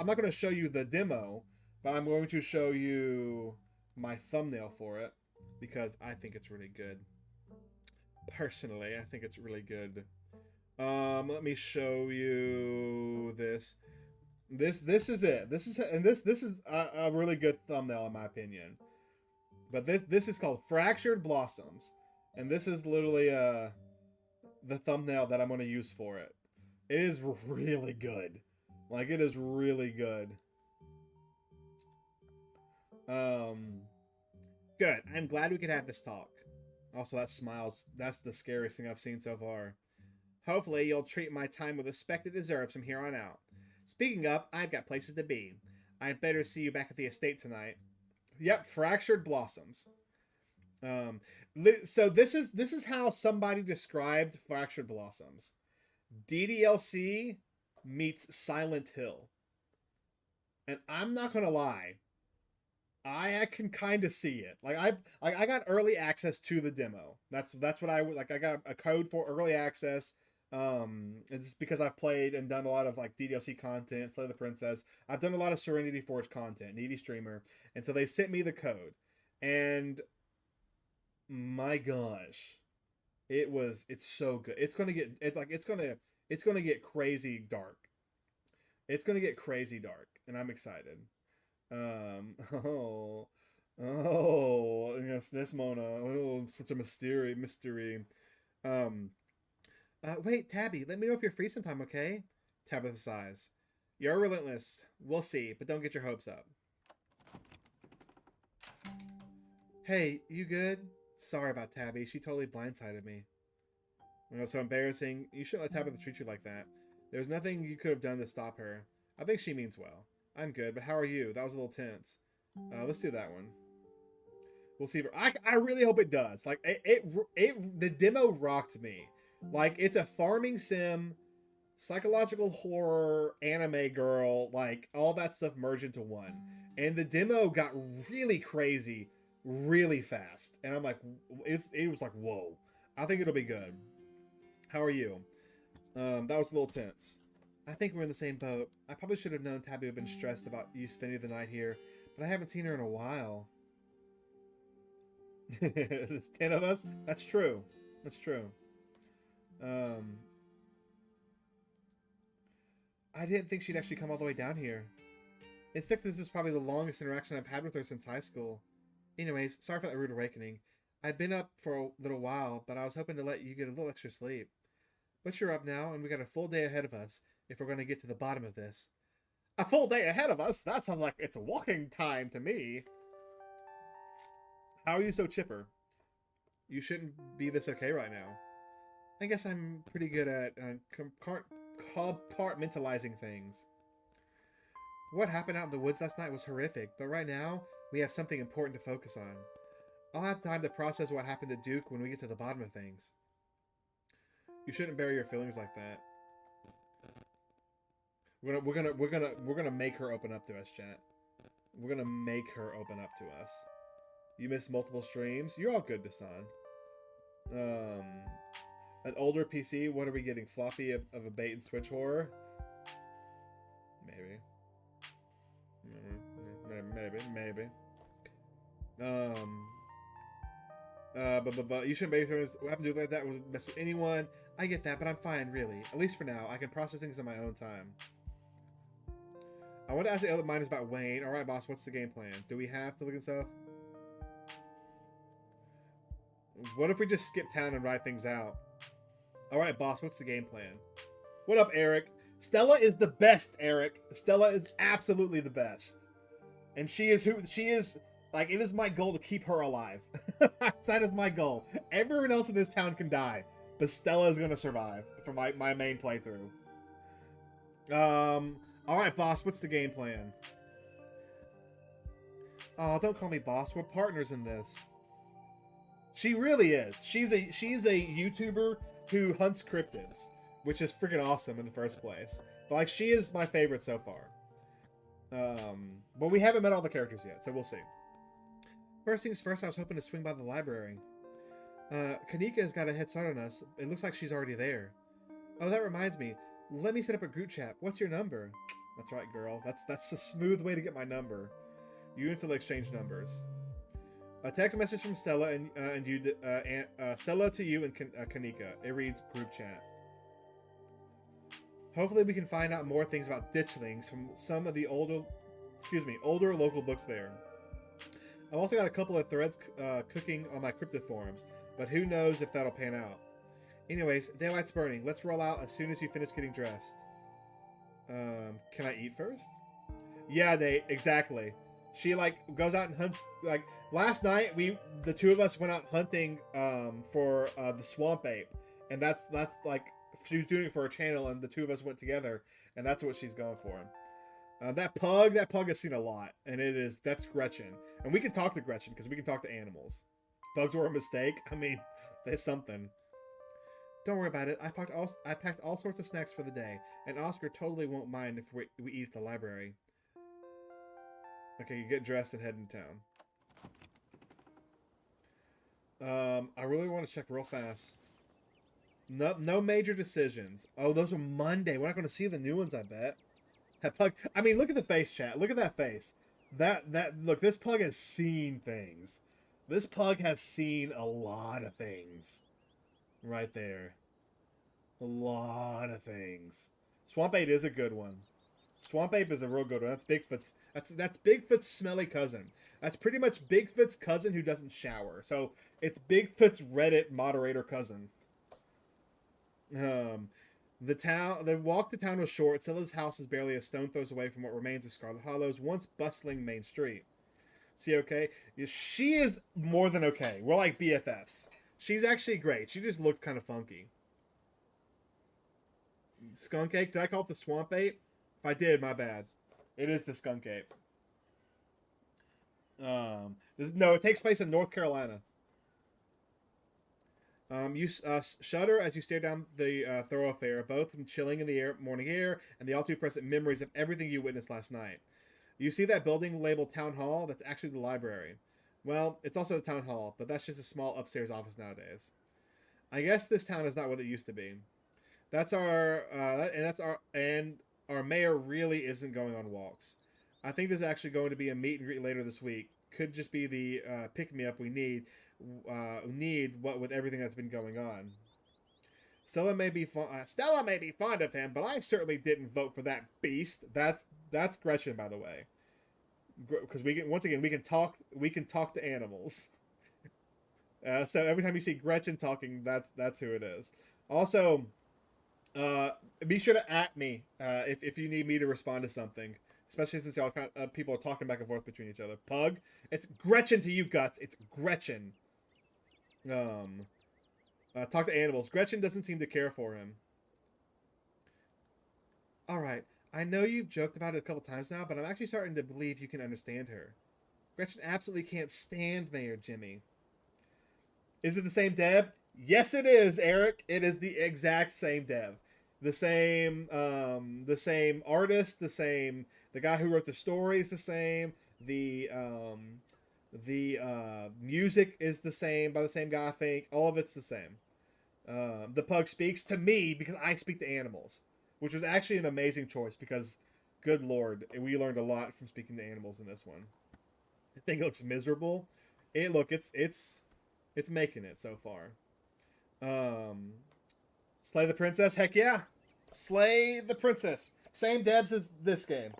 not going to show you the demo, but I'm going to show you my thumbnail for it because I think it's really good. Personally, I think it's really good. Let me show you this. This is it. This is a really good thumbnail in my opinion. But this is called Fractured Blossoms, and this is literally the thumbnail that I'm going to use for it. It is really good. Like, it is really good. Good. I'm glad we could have this talk. Also, that smiles. That's the scariest thing I've seen so far. Hopefully, you'll treat my time with respect it deserves from here on out. Speaking of, I've got places to be. I'd better see you back at the estate tonight. Yep, Fractured Blossoms. So this is how somebody described Fractured Blossoms. DDLC meets Silent Hill. And I'm not gonna lie, I can kind of see it. Like I got early access to the demo. That's what I like. I got a code for early access. It's because I've played and done a lot of like DDLC content, Slay the Princess. I've done a lot of Serenity Forge content, Needy Streamer, and so they sent me the code, and my gosh, it's so good. It's gonna get crazy dark. It's gonna get crazy dark, and I'm excited. Oh, yes, this Mona. Oh, such a mystery. Wait, Tabby, let me know if you're free sometime, okay? Tabitha sighs. You're relentless. We'll see, but don't get your hopes up. Hey, you good? Sorry about Tabby. She totally blindsided me. You know, so embarrassing. You shouldn't let Tabitha treat you like that. There's nothing you could have done to stop her. I think she means well. I'm good, but how are you? That was a little tense. Let's do that one. We'll see. I really hope it does. Like the demo rocked me. Like it's a farming sim, psychological horror, anime girl, like all that stuff merged into one. And the demo got really crazy, really fast. And I'm like, it was like, whoa. I think it'll be good. How are you? That was a little tense. I think we're in the same boat. I probably should have known Tabby would have been stressed about you spending the night here, but I haven't seen her in a while. There's 10 of us? That's true. That's true. I didn't think she'd actually come all the way down here. In 6, this is probably the longest interaction I've had with her since high school. Anyways, sorry for that rude awakening. I'd been up for a little while, but I was hoping to let you get a little extra sleep. But you're up now, and we got a full day ahead of us if we're going to get to the bottom of this. A full day ahead of us? That sounds like it's walking time to me. How are you so chipper? You shouldn't be this okay right now. I guess I'm pretty good at compartmentalizing things. What happened out in the woods last night was horrific, but right now, we have something important to focus on. I'll have time to process what happened to Duke when we get to the bottom of things. You shouldn't bury your feelings like that. We're gonna make her open up to us, chat. We're gonna make her open up to us. You missed multiple streams. You're all good, Dasan. An older PC. What are we getting? Floppy of a bait and switch horror? Maybe. Maybe. But you shouldn't base what happened to do like that was mess with anyone. I get that, but I'm fine, really. At least for now. I can process things on my own time. I want to ask the other miners about Wayne. Alright, boss, what's the game plan? Do we have to look and stuff? What if we just skip town and ride things out? Alright, boss, what's the game plan? What up, Eric? Stella is the best, Eric. Stella is absolutely the best. And she is who she is. Like, it is my goal to keep her alive. That is my goal. Everyone else in this town can die, but Stella is gonna survive for my main playthrough. Alright, boss, what's the game plan? Oh, don't call me boss. We're partners in this. She really is. She's a YouTuber who hunts cryptids, which is freaking awesome in the first place. But like, she is my favorite so far. But we haven't met all the characters yet, so we'll see. First things first, I was hoping to swing by the library. Kanika has got a head start on us. It looks like she's already there. Oh, that reminds me. Let me set up a group chat. What's your number? That's right, girl. That's a smooth way to get my number. You and Stella exchange numbers. A text message from Stella and you, Stella to you and Kanika. It reads group chat. Hopefully we can find out more things about ditchlings from some of the older local books there. I've also got a couple of threads cooking on my cryptid forums, but who knows if that'll pan out. Anyways, daylight's burning. Let's roll out as soon as you finish getting dressed. Can I eat first? Yeah, Nate, exactly. She like goes out and hunts. Like last night, the two of us went out hunting for the swamp ape, and that's like she was doing it for her channel, and the two of us went together, and that's what she's going for. That pug has seen a lot, and that's Gretchen, and we can talk to Gretchen because we can talk to animals. Pugs were a mistake. I mean, there's something. Don't worry about it. I packed all sorts of snacks for the day, and Oscar totally won't mind if we eat at the library. Okay, you get dressed and head in town. I really want to check real fast. No major decisions. Oh, those are Monday. We're not going to see the new ones, I bet. That pug. I mean, look at the face, chat. Look at that face. Look, this pug has seen things. This pug has seen a lot of things. Right there. A lot of things. Swamp Ape is a good one. Swamp Ape is a real good one. That's Bigfoot's. That's Bigfoot's smelly cousin. That's pretty much Bigfoot's cousin who doesn't shower. So it's Bigfoot's Reddit moderator cousin. The walk to town was short. Scylla's house is barely a stone throws away from what remains of Scarlet Hollow's once bustling main street. See, okay? She is more than okay. We're like BFFs. She's actually great. She just looked kind of funky. Skunk ape? Did I call it the swamp ape? If I did, my bad. It is the skunk ape. No, it takes place in North Carolina. You shudder as you stare down the thoroughfare, both from chilling in the morning air and the all too present memories of everything you witnessed last night. You see that building labeled Town Hall? That's actually the library. Well, it's also the Town Hall, but that's just a small upstairs office nowadays. I guess this town is not what it used to be. And our mayor really isn't going on walks. I think there's actually going to be a meet and greet later this week. Could just be the pick me up we need. What with everything that's been going on. Stella may be fond of him, but I certainly didn't vote for that beast. That's Gretchen, by the way. Because we can talk to animals. So every time you see Gretchen talking, that's who it is. Also, be sure to @ me if you need me to respond to something, especially since people are talking back and forth between each other. Pug, it's Gretchen to you, Guts. It's Gretchen. Talk to animals. Gretchen doesn't seem to care for him. All right, I know you've joked about it a couple times now, but I'm actually starting to believe you can understand her. Gretchen absolutely can't stand Mayor Jimmy. Is it the same Deb? Yes, it is, Eric. It is the exact same Deb. The same artist, the guy who wrote the story is the same. The music is the same by the same guy, I think. All of it's the same. The pug speaks to me because I speak to animals, which was actually an amazing choice because, good lord, we learned a lot from speaking to animals in this one. I think it looks miserable. It's making it so far. Slay the princess? Heck yeah. Slay the princess. Same devs as this game.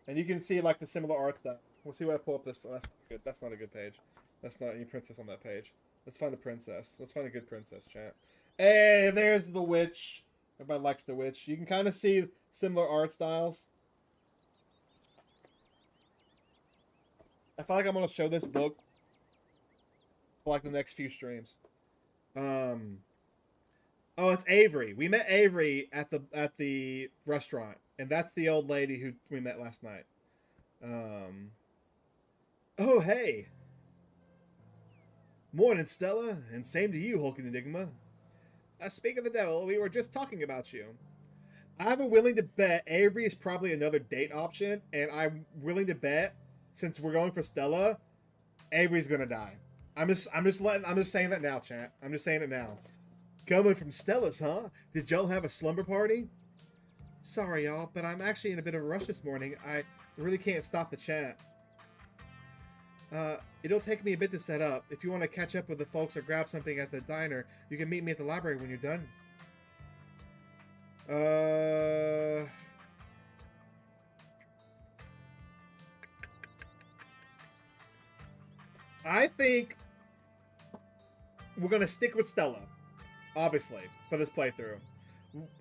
And you can see like the similar art style. We'll see what I pull up this. That's good. That's not a good page. That's not any princess on that page. Let's find a princess. Let's find a good princess, chat. Hey, there's the witch. Everybody likes the witch. You can kind of see similar art styles. I feel like I'm going to show this book for like the next few streams. Oh, it's Avery. We met Avery at the restaurant, and that's the old lady who we met last night. Oh, hey. Morning, Stella, and same to you, HulkingEnigma. Speak of the devil, we were just talking about you. I'm willing to bet Avery is probably another date option, and I'm willing to bet, since we're going for Stella, Avery's gonna die. I'm just saying that now, chat. I'm just saying it now. Coming from Stella's, huh? Did y'all have a slumber party? Sorry, y'all, but I'm actually in a bit of a rush this morning. I really can't stop the chat. It'll take me a bit to set up. If you want to catch up with the folks or grab something at the diner, you can meet me at the library when you're done. I think we're going to stick with Stella, obviously, for this playthrough.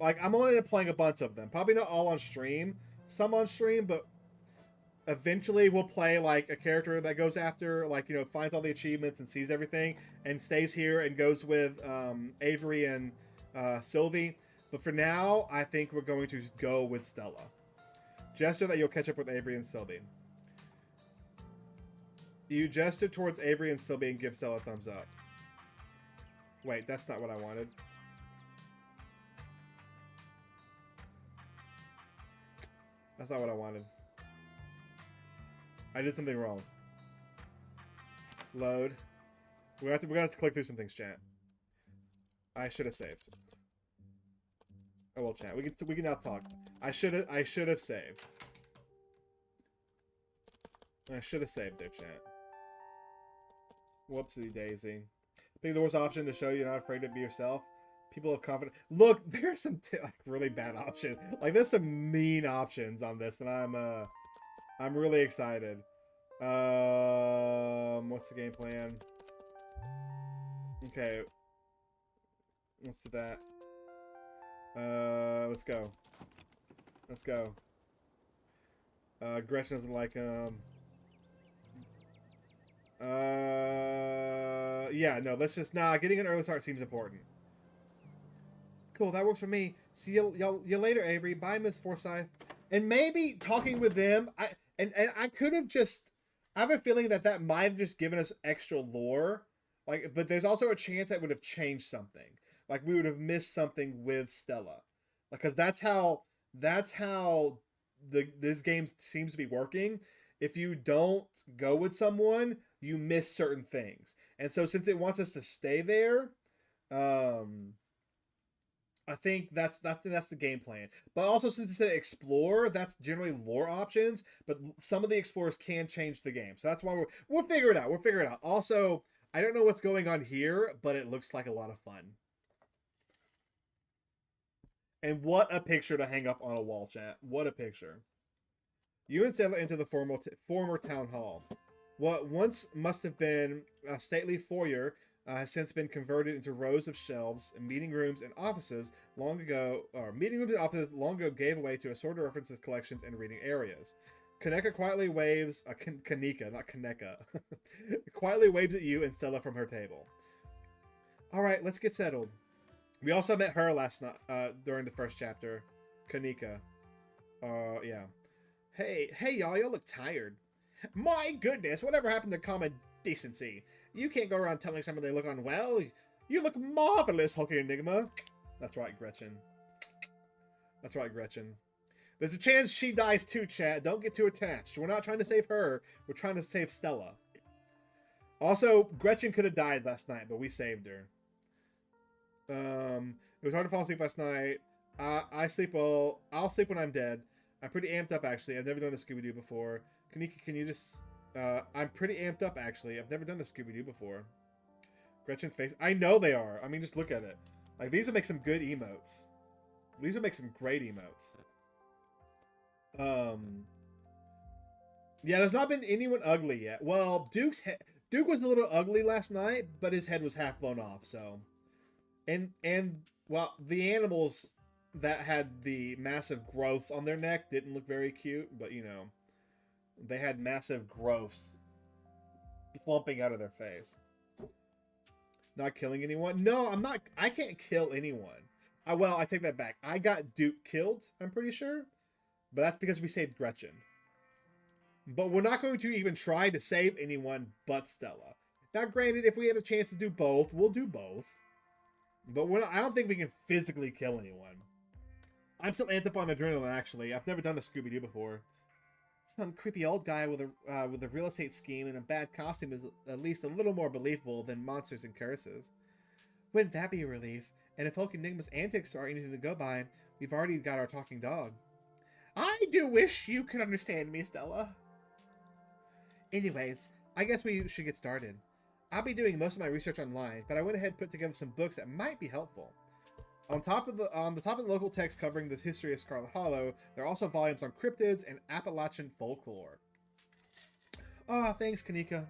Like, I'm only playing a bunch of them. Probably not all on stream. Some on stream, but eventually we'll play, like, a character that goes after, like, you know, finds all the achievements and sees everything and stays here and goes with Avery and Sylvie. But for now, I think we're going to go with Stella. Just so that you'll catch up with Avery and Sylvie. You gesture towards Avery and Sylvie and give Stella a thumbs up. Wait, that's not what I wanted. That's not what I wanted. I did something wrong. Load. We're gonna have to click through some things, chat. I should have saved. Oh well, chat. We can now talk. I should have saved. I should have saved there, chat. Whoopsie daisy. Pick the worst option to show you're not afraid to be yourself. People have confidence. Look, there's some like really bad options. Like there's some mean options on this, and I'm really excited. What's the game plan? Okay. Let's do that. Let's go. Let's go. Gretchen doesn't like him. Yeah, no, let's just, getting an early start seems important. Cool, that works for me. See you later, Avery. Bye, Miss Forsyth. And maybe talking with them, and I could have just. I have a feeling that might have just given us extra lore, like. But there's also a chance that would have changed something. Like we would have missed something with Stella, because that's how this game seems to be working. If you don't go with someone, you miss certain things, and so since it wants us to stay there, um, I think that's the game plan. But also since it's an explore, that's generally lore options. But some of the explorers can change the game, so that's why we'll figure it out. We'll figure it out. Also, I don't know what's going on here, but it looks like a lot of fun. And what a picture to hang up on a wall, chat. What a picture. You and Sailor enter the former town hall. What once must have been a stately foyer has since been converted into rows of shelves, and meeting rooms and offices long ago gave way to assorted references, collections, and reading areas. Kaneka quietly waves, Kanika, not Kaneka, quietly waves at you and Stella from her table. All right, let's get settled. We also met her last night during the first chapter, Kanika. Yeah. Hey, y'all look tired. My goodness, whatever happened to common decency? You can't go around telling someone they look unwell. You look marvelous, HulkingEnigma. That's right, Gretchen. That's right, Gretchen. There's a chance she dies too, chat. Don't get too attached. We're not trying to save her. We're trying to save Stella. Also, Gretchen could have died last night, but we saved her. It was hard to fall asleep last night. I sleep well. I'll sleep when I'm dead. I'm pretty amped up, actually. I've never done a Scooby-Doo before. Kanika, can you just... I'm pretty amped up, actually. I've never done a Scooby-Doo before. Gretchen's face. I know they are. I mean, just look at it. Like, these would make some good emotes. These would make some great emotes. Yeah, there's not been anyone ugly yet. Well, Duke was a little ugly last night, but his head was half blown off, so... And well, the animals that had the massive growths on their neck didn't look very cute, but you know, they had massive growths plumping out of their face. Not killing anyone? No, I'm not. I can't kill anyone. Well, I take that back. I got Duke killed, I'm pretty sure, but that's because we saved Gretchen. But we're not going to even try to save anyone but Stella. Now, granted, if we have a chance to do both, we'll do both. But I don't think we can physically kill anyone. I'm still amped up on adrenaline, actually. I've never done a Scooby-Doo before. Some creepy old guy with a real estate scheme and a bad costume is at least a little more believable than monsters and curses. Wouldn't that be a relief? And if HulkingEnigma's antics are anything to go by, we've already got our talking dog. I do wish you could understand me, Stella. Anyways, I guess we should get started. I'll be doing most of my research online, but I went ahead and put together some books that might be helpful. On the top of the local text covering the history of Scarlet Hollow, there are also volumes on cryptids and Appalachian folklore. Ah, thanks, Kanika.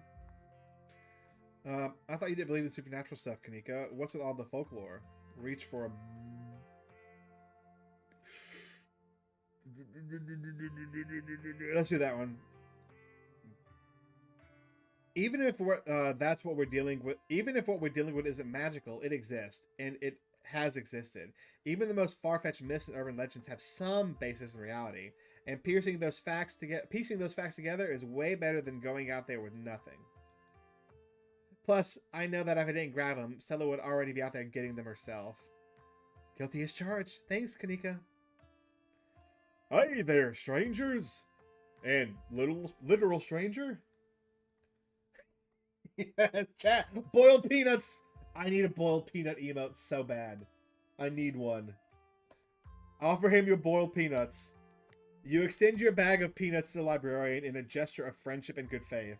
I thought you didn't believe in supernatural stuff, Kanika. What's with all the folklore? Reach for a... Let's do that one. Even if that's what we're dealing with, even if what we're dealing with isn't magical, it exists, and it has existed. Even the most far-fetched myths and urban legends have some basis in reality, and piecing those facts together is way better than going out there with nothing. Plus, I know that if I didn't grab them, Stella would already be out there getting them herself. Guilty as charged. Thanks, Kanika. Hi there, strangers, and literal stranger. Yeah, chat. Boiled peanuts. I need a boiled peanut emote so bad. I need one. Offer him your boiled peanuts. You extend your bag of peanuts to the librarian in a gesture of friendship and good faith.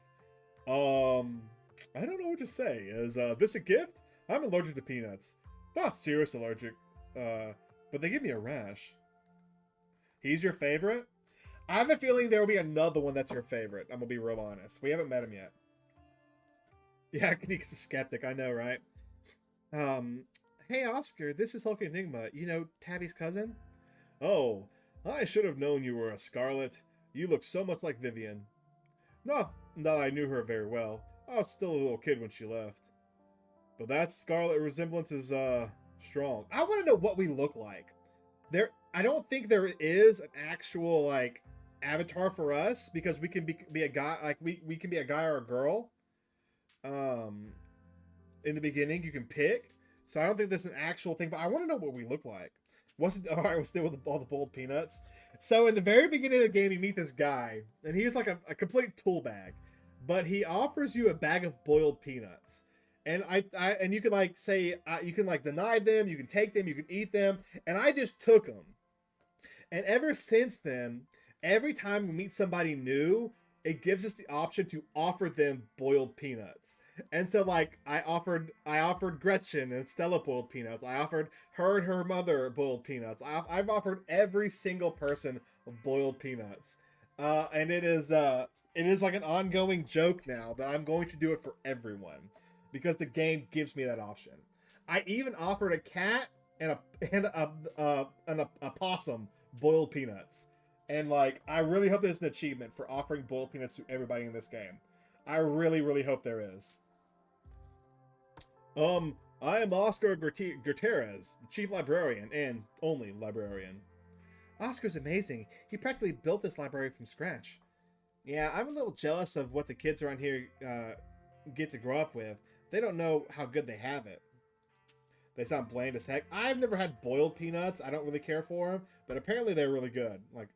I don't know what to say. Is this a gift? I'm allergic to peanuts. Not serious allergic. But they give me a rash. He's your favorite? I have a feeling there will be another one that's your favorite. I'm gonna be real honest. We haven't met him yet. Yeah, Kanika's a skeptic, I know, right? Hey Oscar, this is HulkingEnigma. You know Tabby's cousin? Oh, I should have known you were a Scarlet. You look so much like Vivian. Not that I knew her very well. I was still a little kid when she left. But that Scarlet resemblance is, Strong. I want to know what we look like. I don't think there is an actual like avatar for us because we can be a guy, like we can be a guy or a girl. Um, in the beginning, you can pick. So I don't think there's an actual thing, but I want to know what we look like. Wasn't all right? We're still with all the boiled peanuts. So in the very beginning of the game, you meet this guy, and he's like a complete tool bag, but he offers you a bag of boiled peanuts, and and you can like say you can like deny them, you can take them, you can eat them, and I just took them, and ever since then, every time we meet somebody new, it gives us the option to offer them boiled peanuts. And so like I offered Gretchen and Stella boiled peanuts. I offered her and her mother boiled peanuts. I've offered every single person boiled peanuts. And it is like an ongoing joke now that I'm going to do it for everyone because the game gives me that option. I even offered a cat and a possum boiled peanuts. And like I really hope there's an achievement for offering boiled peanuts to everybody in this game. I really, really hope there is. I am Oscar Gutierrez, the chief librarian and only librarian. Oscar's amazing. He practically built this library from scratch. Yeah, I'm a little jealous of what the kids around here get to grow up with. They don't know how good they have it. They sound bland as heck. I've never had boiled peanuts. I don't really care for them, but apparently they're really good. Like,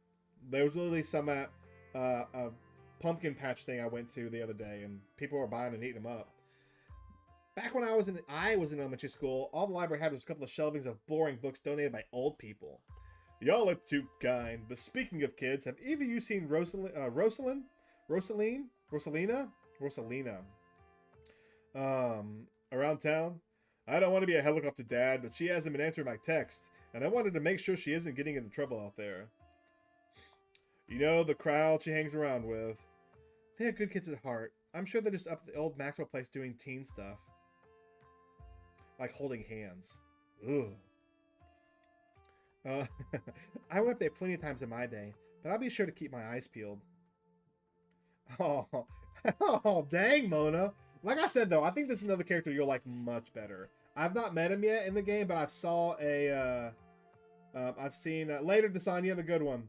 there was literally some at a pumpkin patch thing I went to the other day, and people were buying and eating them up. Back when I was in elementary school, all the library had was a couple of shelvings of boring books donated by old people. Y'all are too kind. But speaking of kids, have either of you seen Rosalina? Around town? I don't want to be a helicopter dad, but she hasn't been answering my text, and I wanted to make sure she isn't getting into trouble out there. You know, the crowd she hangs around with. They're good kids at heart. I'm sure they're just up at the old Maxwell place doing teen stuff. Like holding hands. Ugh. I went up there plenty of times in my day, but I'll be sure to keep my eyes peeled. Oh, oh, dang, Mona. Like I said, though, I think this is another character you'll like much better. I've not met him yet in the game, but I've seen later. Dasan, you have a good one.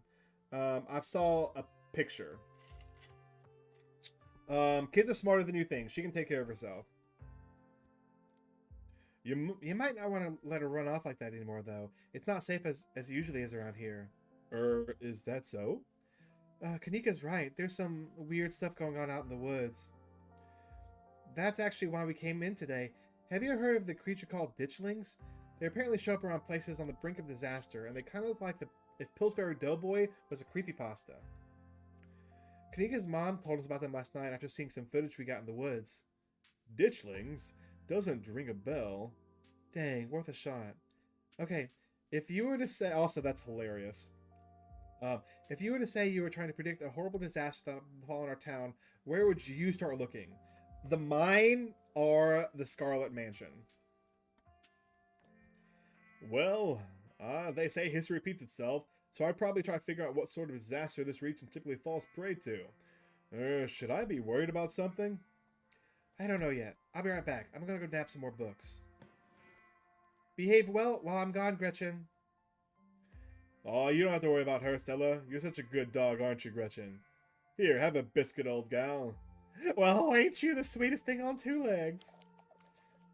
I've saw a picture. Kids are smarter than you think. She can take care of herself. You might not want to let her run off like that anymore, though. It's not safe as it usually is around here. Is that so? Kanika's right. There's some weird stuff going on out in the woods. That's actually why we came in today. Have you ever heard of the creature called ditchlings? They apparently show up around places on the brink of disaster, and they kind of look like if Pillsbury Doughboy was a creepypasta. Kanika's mom told us about them last night after seeing some footage we got in the woods. Ditchlings? Doesn't ring a bell. Dang, worth a shot. Okay, if you were to say... Also, that's hilarious. If you were to say you were trying to predict a horrible disaster that would befall in our town, where would you start looking? The mine or the Scarlet Mansion? Well, they say history repeats itself, so I'd probably try to figure out what sort of disaster this region typically falls prey to. Should I be worried about something? I don't know yet. I'll be right back. I'm gonna go nab some more books. Behave well while I'm gone, Gretchen. Oh, you don't have to worry about her, Stella. You're such a good dog, aren't you, Gretchen? Here, have a biscuit, old gal. Well, ain't you the sweetest thing on two legs?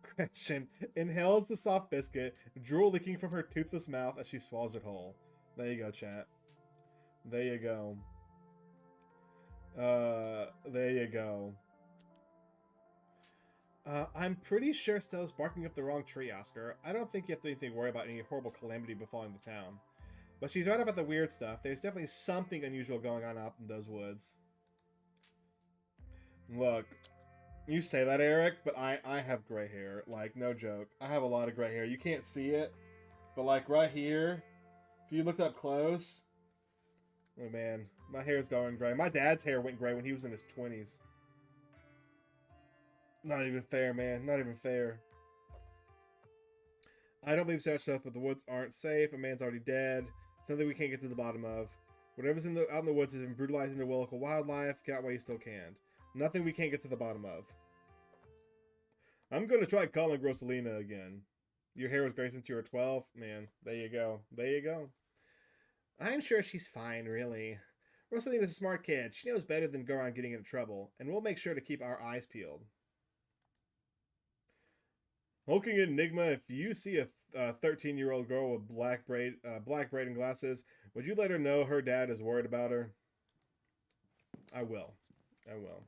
Gretchen inhales the soft biscuit, drool leaking from her toothless mouth as she swallows it whole. There you go, chat. There you go. There you go. I'm pretty sure Stella's barking up the wrong tree, Oscar. I don't think you have anything to worry about any horrible calamity befalling the town. But she's right about the weird stuff. There's definitely something unusual going on out in those woods. Look, you say that, Eric, but I have gray hair. Like, no joke. I have a lot of gray hair. You can't see it, but like right here, if you looked up close, oh man, my hair's going gray. My dad's hair went gray when he was in his 20s. Not even fair, man. Not even fair. I don't believe such stuff, but the woods aren't safe. A man's already dead. Something we can't get to the bottom of. Whatever's out in the woods has been brutalizing the local wildlife. Get out while you still can. Nothing we can't get to the bottom of. I'm going to try calling Rosalina again. Your hair was gray since you were 12? Man, there you go. There you go. I'm sure she's fine, really. Rosalina's a smart kid. She knows better than go around getting into trouble, and we'll make sure to keep our eyes peeled. HulkingEnigma, if you see a 13-year-old girl with black braid and glasses, would you let her know her dad is worried about her? I will. I will.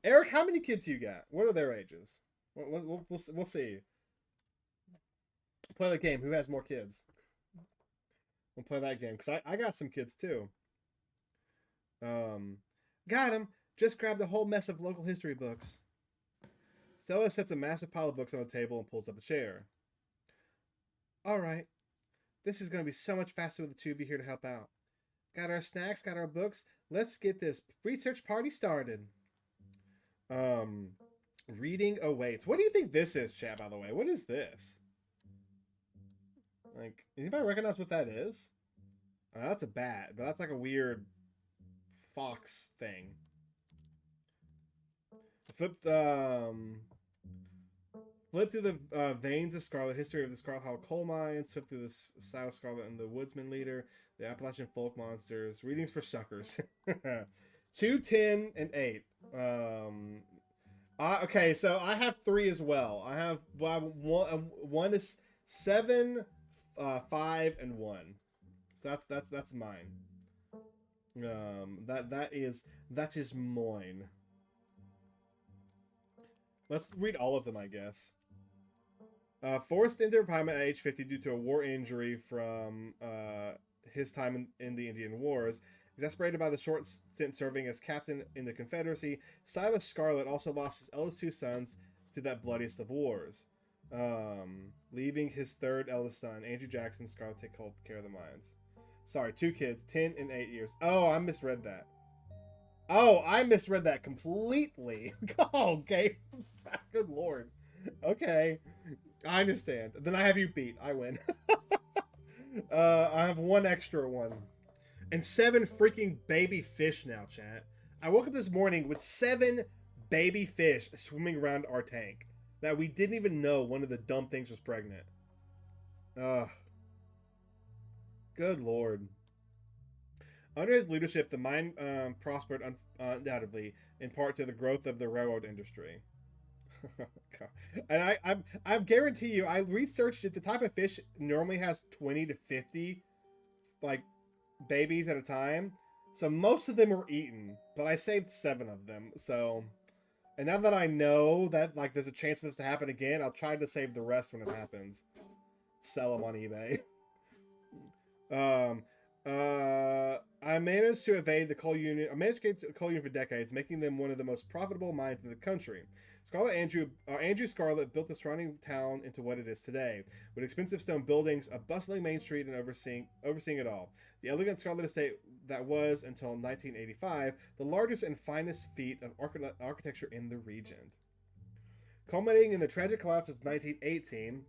Eric, how many kids you got? What are their ages? We'll see. Play the game. Who has more kids? We'll play that game because I got some kids too. Got him. Just grabbed a whole mess of local history books. Stella sets a massive pile of books on the table and pulls up a chair. All right. This is going to be so much faster with the two of you here to help out. Got our snacks, got our books. Let's get this research party started. Reading awaits. What do you think this is, chat, by the way? What is this? Like, anybody recognize what that is? That's a bat, but that's like a weird fox thing. Flip through the veins of Scarlet, history of the Scarlet Hollow coal mines, flip through the Sile Scarlet and the Woodsman Leader, the Appalachian folk monsters, readings for suckers. 2, 10, and 8. Okay, so I have 3 as well. I have one is 7, 5, and 1. So that's mine. That is mine. Let's read all of them, I guess. Forced into retirement at age 50 due to a war injury from his time in the Indian Wars. Exasperated by the short stint serving as captain in the Confederacy, Silas Scarlet also lost his eldest 2 sons to that bloodiest of wars. Leaving his 3rd eldest son, Andrew Jackson Scarlet, take care of the mines. Sorry, 2 kids, 10 and 8 years. Oh, I misread that. Oh, I misread that completely. Oh, okay. Good lord. Okay. I understand. Then I have you beat. I win. I have 1 extra one. And 7 freaking baby fish now, chat. I woke up this morning with 7 baby fish swimming around our tank that we didn't even know one of the dumb things was pregnant. Ugh. Good lord. Under his leadership, the mine prospered undoubtedly, in part to the growth of the railroad industry. And I guarantee you, I researched it. The type of fish normally has 20 to 50 like babies at a time, so most of them were eaten, but I saved 7 of them. So, and now that I know that like there's a chance for this to happen again, I'll try to save the rest when it happens. Sell them on eBay. I managed to evade the coal union. I managed to get the coal union for decades, making them one of the most profitable mines in the country. Andrew Scarlet built the surrounding town into what it is today, with expensive stone buildings, a bustling main street, and overseeing it all. The elegant Scarlet estate that was, until 1985, the largest and finest feat of architecture in the region. Culminating in the tragic collapse of 1918.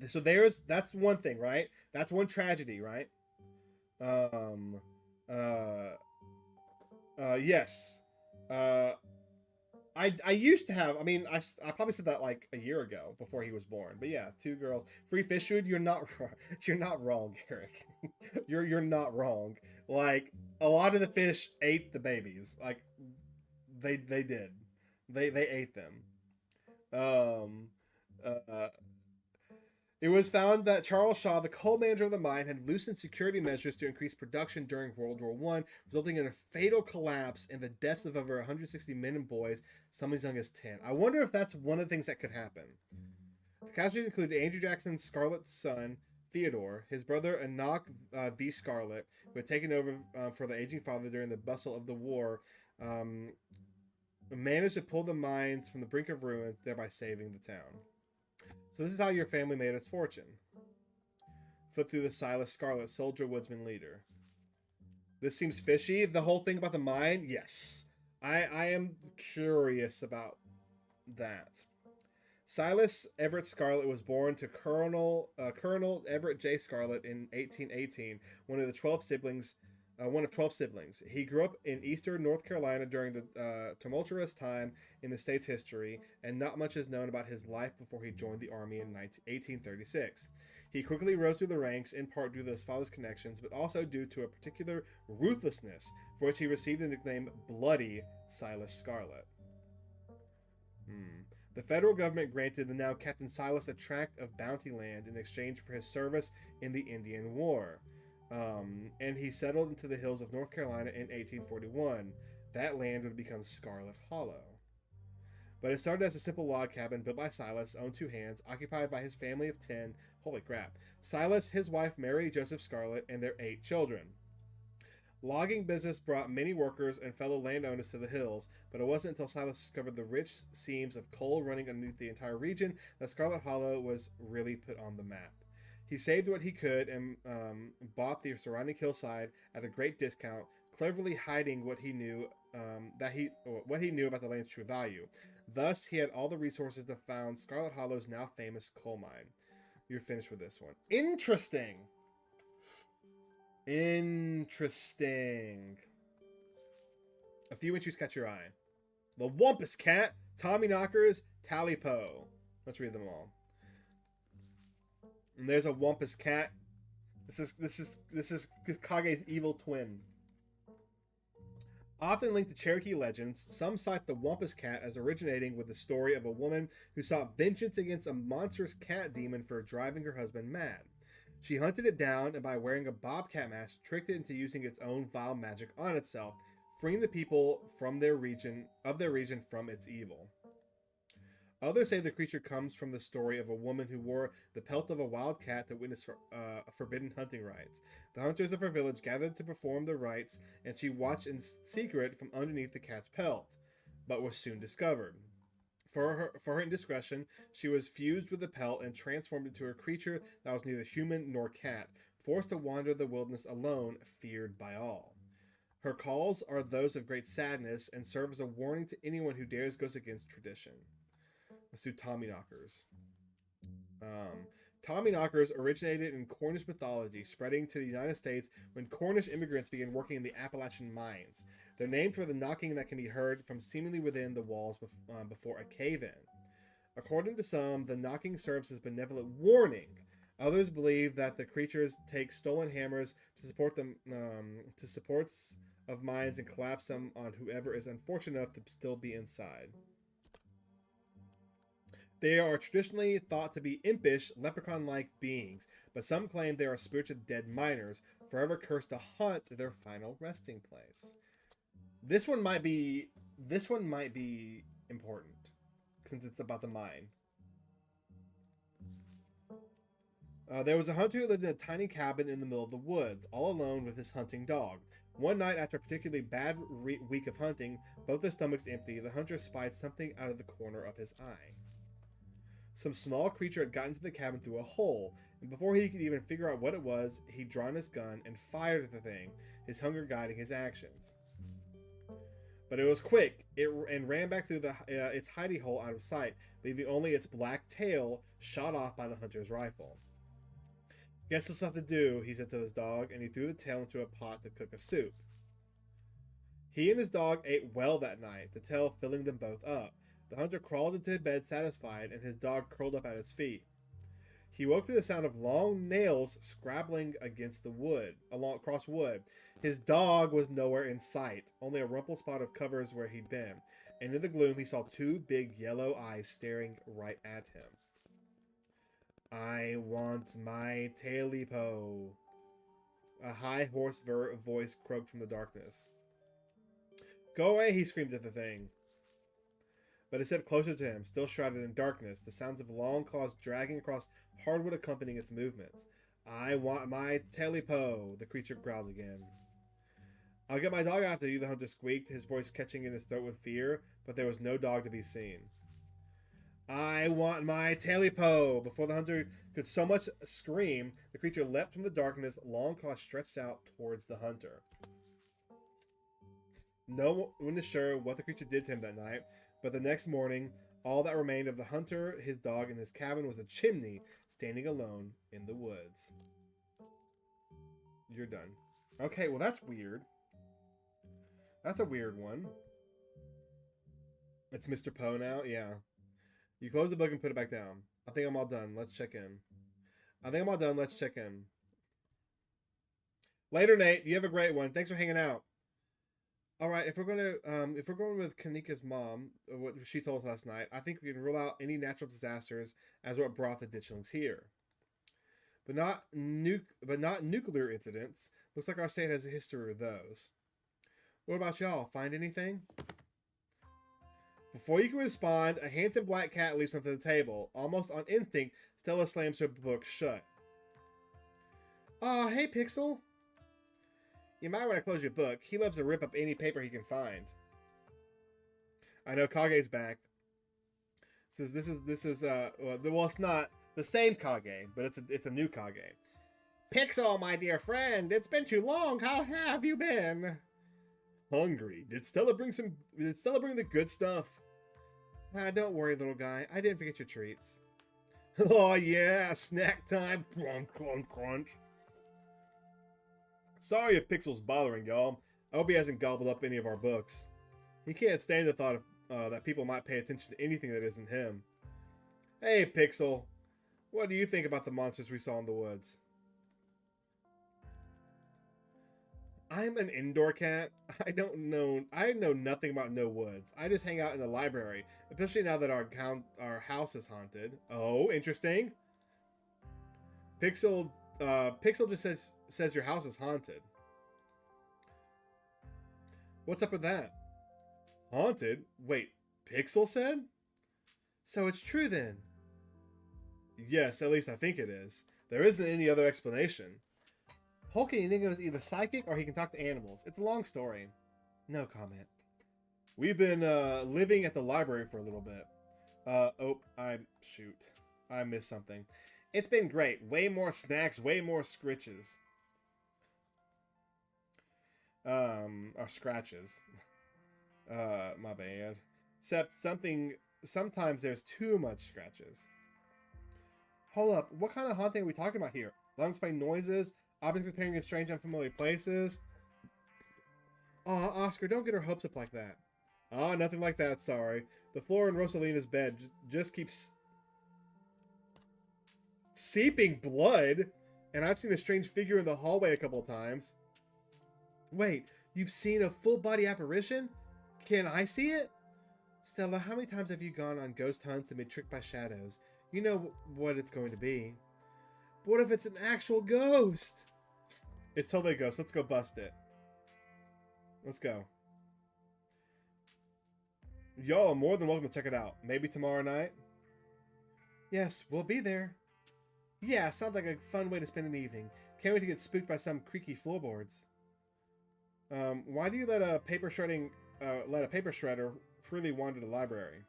So that's one thing, right? That's one tragedy, right? Yes. I used to have, I mean, I probably said that like a year ago before he was born. But yeah, 2 girls. Free fish food, you're not wrong, Eric. you're not wrong. Like, a lot of the fish ate the babies. Like, they did. They ate them. It was found that Charles Shaw, the coal manager of the mine, had loosened security measures to increase production during World War I, resulting in a fatal collapse and the deaths of over 160 men and boys, some as young as 10. I wonder if that's one of the things that could happen. The casualties included Andrew Jackson's Scarlet's son, Theodore, his brother Enoch V. Scarlet, who had taken over for the aging father during the bustle of the war, managed to pull the mines from the brink of ruins, thereby saving the town. So this is how your family made its fortune. Flip through the Silas Scarlet, soldier, woodsman, leader. This seems fishy. The whole thing about the mine, yes. I am curious about that. Silas Everett Scarlet was born to Colonel Everett J. Scarlet in 1818, one of the 12 siblings one of 12 siblings. He grew up in eastern North Carolina during the tumultuous time in the state's history, and not much is known about his life before he joined the army in 1836. He quickly rose through the ranks, in part due to his father's connections, but also due to a particular ruthlessness for which he received the nickname Bloody Silas Scarlet. The federal government granted the now Captain Silas a tract of bounty land in exchange for his service in the Indian War. And he settled into the hills of North Carolina in 1841. That land would become Scarlet Hollow. But it started as a simple log cabin built by Silas, owned 2 hands, occupied by his family of 10. Holy crap. Silas, his wife Mary Joseph Scarlet, and their 8 children. Logging business brought many workers and fellow landowners to the hills, but it wasn't until Silas discovered the rich seams of coal running underneath the entire region that Scarlet Hollow was really put on the map. He saved what he could and bought the surrounding hillside at a great discount, cleverly hiding what he knew about the land's true value. Thus, he had all the resources to found Scarlet Hollow's now famous coal mine. You're finished with this one. Interesting. A few entries catch your eye. The Wampus Cat, Tommy Knockers, Tally Po. Let's read them all. And there's a Wampus Cat. This is Kage's evil twin. Often linked to Cherokee legends, some cite the Wampus Cat as originating with the story of a woman who sought vengeance against a monstrous cat demon for driving her husband mad. She hunted it down and by wearing a bobcat mask tricked it into using its own vile magic on itself, freeing the people from their region from its evil. Others say the creature comes from the story of a woman who wore the pelt of a wild cat to witness forbidden hunting rites. The hunters of her village gathered to perform the rites, and she watched in secret from underneath the cat's pelt, but was soon discovered. For her indiscretion, she was fused with the pelt and transformed into a creature that was neither human nor cat, forced to wander the wilderness alone, feared by all. Her calls are those of great sadness and serve as a warning to anyone who dares goes against tradition. Let's do Tommy Knockers. Tommy Knockers originated in Cornish mythology, spreading to the United States when Cornish immigrants began working in the Appalachian mines. They're named for the knocking that can be heard from seemingly within the walls before a cave-in. According to some, the knocking serves as benevolent warning. Others believe that the creatures take stolen hammers to support them to supports of mines and collapse them on whoever is unfortunate enough to still be inside. They are traditionally thought to be impish, leprechaun-like beings, but some claim they are spirits of dead miners, forever cursed to haunt their final resting place. This one might be important, since it's about the mine. There was a hunter who lived in a tiny cabin in the middle of the woods, all alone with his hunting dog. One night, after a particularly bad week of hunting, both their stomachs empty, the hunter spied something out of the corner of his eye. Some small creature had gotten to the cabin through a hole, and before he could even figure out what it was, he'd drawn his gun and fired at the thing, his hunger guiding his actions. But it was quick, and ran back through its hidey hole out of sight, leaving only its black tail shot off by the hunter's rifle. "Guess what's left to do," he said to his dog, and he threw the tail into a pot to cook a soup. He and his dog ate well that night, the tail filling them both up. The hunter crawled into bed satisfied, and his dog curled up at its feet. He woke to the sound of long nails scrabbling against the wood, across wood. His dog was nowhere in sight, only a rumpled spot of covers where he'd been, and in the gloom he saw 2 big yellow eyes staring right at him. "I want my Tailipo," a high, hoarse voice croaked from the darkness. "Go away," he screamed at the thing. But it stepped closer to him, still shrouded in darkness, the sounds of long claws dragging across hardwood accompanying its movements. "I want my Tailipo," the creature growled again. "I'll get my dog after you," the hunter squeaked, his voice catching in his throat with fear, but there was no dog to be seen. "I want my Tailipo!" Before the hunter could so much scream, the creature leapt from the darkness, long claws stretched out towards the hunter. No one is sure what the creature did to him that night, but the next morning, all that remained of the hunter, his dog, and his cabin was a chimney standing alone in the woods. You're done. Okay, well that's weird. That's a weird one. It's Mr. Poe now? Yeah. You close the book and put it back down. I think I'm all done. Let's check in. I think I'm all done. Let's check in. Later, Nate. You have a great one. Thanks for hanging out. All right, if we're going with Kanika's mom, what she told us last night, I think we can rule out any natural disasters as what brought the ditchlings here, but not nuclear incidents. Looks like our state has a history of those. What about y'all? Find anything? Before you can respond, a handsome black cat leaps onto the table. Almost on instinct, Stella slams her book shut. Aw, hey, Pixel. You might want to close your book. He loves to rip up any paper he can find. I know Kage's back. Says this is well, it's not the same Kage, but it's a new Kage. Pixel, my dear friend, it's been too long. How have you been? Hungry. Did Stella bring the good stuff? Don't worry, little guy. I didn't forget your treats. Oh yeah, snack time. Crunch, crunch, crunch. Sorry if Pixel's bothering y'all. I hope he hasn't gobbled up any of our books. He can't stand the thought of that people might pay attention to anything that isn't him. Hey, Pixel. What do you think about the monsters we saw in the woods? I'm an indoor cat. I know nothing about no woods. I just hang out in the library, especially now that our house is haunted. Oh, interesting. Pixel just says your house is haunted. What's up with that? Haunted? Wait, Pixel said? So it's true then? Yes, at least I think it is. There isn't any other explanation. HulkingEnigma is either psychic or he can talk to animals. It's a long story. No comment. We've been living at the library for a little bit. I missed something. It's been great. Way more snacks, way more scritches. Or scratches. My bad. Except sometimes there's too much scratches. Hold up, what kind of haunting are we talking about here? Unexplained noises? Objects appearing in strange, unfamiliar places? Aw, Oscar, don't get her hopes up like that. Ah, nothing like that, sorry. The floor in Rosalina's bed just keeps seeping blood, and I've seen a strange figure in the hallway a couple of times. Wait, you've seen a full-body apparition? Can I see it? Stella, how many times have you gone on ghost hunts and been tricked by shadows? You know what it's going to be. But what if it's an actual ghost? It's totally a ghost. Let's go bust it. Let's go. Y'all are more than welcome to check it out. Maybe tomorrow night? Yes, we'll be there. Yeah, sounds like a fun way to spend an evening. Can't wait to get spooked by some creaky floorboards. Why do you let a paper shredder freely wander the library?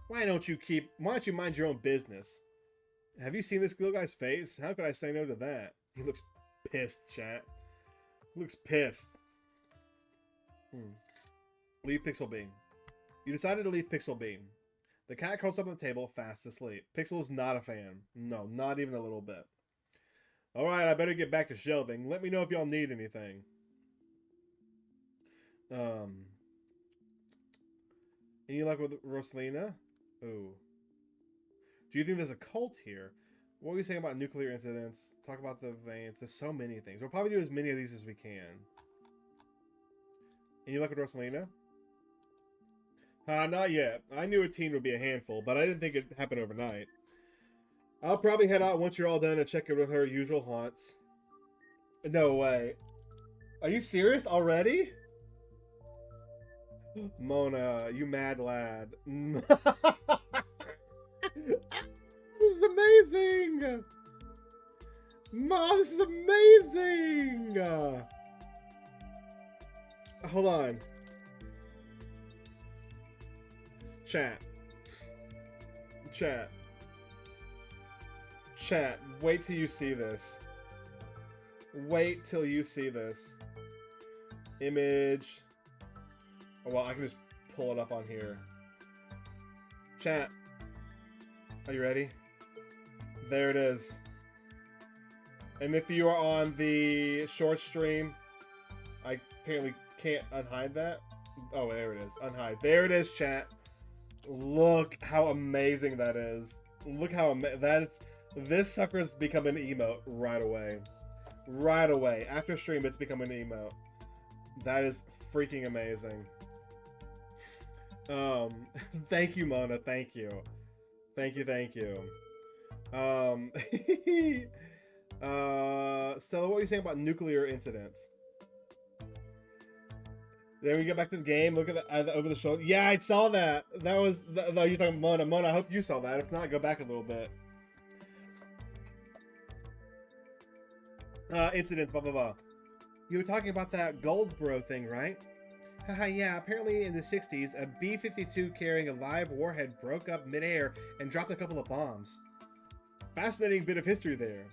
Why don't you mind your own business? Have you seen this little guy's face? How could I say no to that? He looks pissed, chat. He looks pissed. Leave Pixel be. You decided to leave Pixel be. The cat curls up on the table, fast asleep. Pixel is not a fan. No, not even a little bit. Alright, I better get back to shelving. Let me know if y'all need anything. Any luck with Rosalina? Ooh. Do you think there's a cult here? What are you saying about nuclear incidents? Talk about the veins. There's so many things. We'll probably do as many of these as we can. Any luck with Rosalina? Not yet. I knew a teen would be a handful, but I didn't think it'd happen overnight. I'll probably head out once you're all done and check in with her usual haunts. No way. Are you serious already? Mona, you mad lad. This is amazing! Ma, this is amazing! Hold on. Chat. Wait till you see this. Wait till you see this. Image. Oh, well, I can just pull it up on here. Chat. Are you ready? There it is. And if you are on the short stream, I apparently can't unhide that. Oh, there it is. Unhide. There it is, chat. Look how amazing that is. Look how that's. This sucker's become an emote right away. Right away. After stream, it's become an emote. That is freaking amazing. Thank you, Mona. Thank you. Thank you, thank you. Stella, what were you saying about nuclear incidents? Then we get back to the game. Look at the over the shoulder. Yeah, I saw that. That was you're talking about Mona. Mona, I hope you saw that. If not, go back a little bit. Incidents. Blah blah blah. You were talking about that Goldsboro thing, right? Haha, yeah. Apparently, in the '60s, a B-52 carrying a live warhead broke up midair and dropped a couple of bombs. Fascinating bit of history there.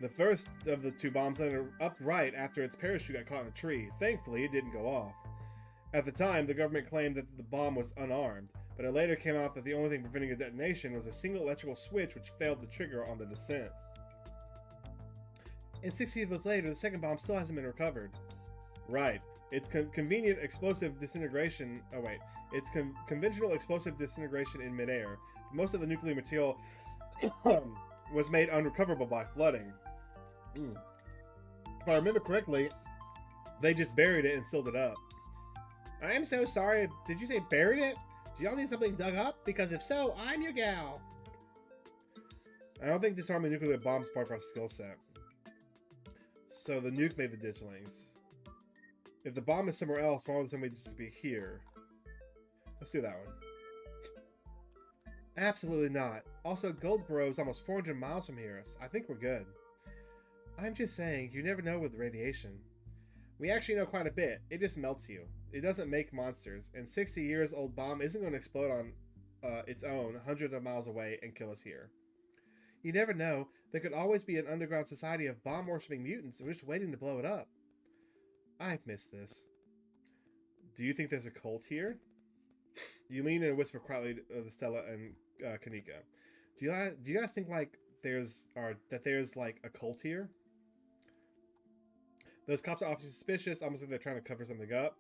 The first of the two bombs landed upright after its parachute got caught in a tree. Thankfully, it didn't go off. At the time, the government claimed that the bomb was unarmed, but it later came out that the only thing preventing a detonation was a single electrical switch which failed to trigger on the descent. And 60 years later, the second bomb still hasn't been recovered. Right. It's convenient explosive disintegration... Oh, wait. It's conventional explosive disintegration in midair. Most of the nuclear material was made unrecoverable by flooding. If I remember correctly, they just buried it and sealed it up. I am so sorry. Did you say buried it? Do y'all need something dug up? Because if so, I'm your gal. I don't think disarming nuclear bombs is part of our skill set. So the nuke made the ditchlings. If the bomb is somewhere else, why would somebody just be here? Let's do that one. Absolutely not. Also, Goldsboro is almost 400 miles from here, so I think we're good. I'm just saying, you never know with radiation. We actually know quite a bit. It just melts you. It doesn't make monsters, and 60 years old bomb isn't going to explode on its own hundreds of miles away and kill us here. You never know. There could always be an underground society of bomb-worshipping mutants just waiting to blow it up. I've missed this. Do you think there's a cult here? You lean in and whisper quietly to Stella and Kanika. Do you guys think like there's like a cult here? Those cops are obviously suspicious, almost like they're trying to cover something up.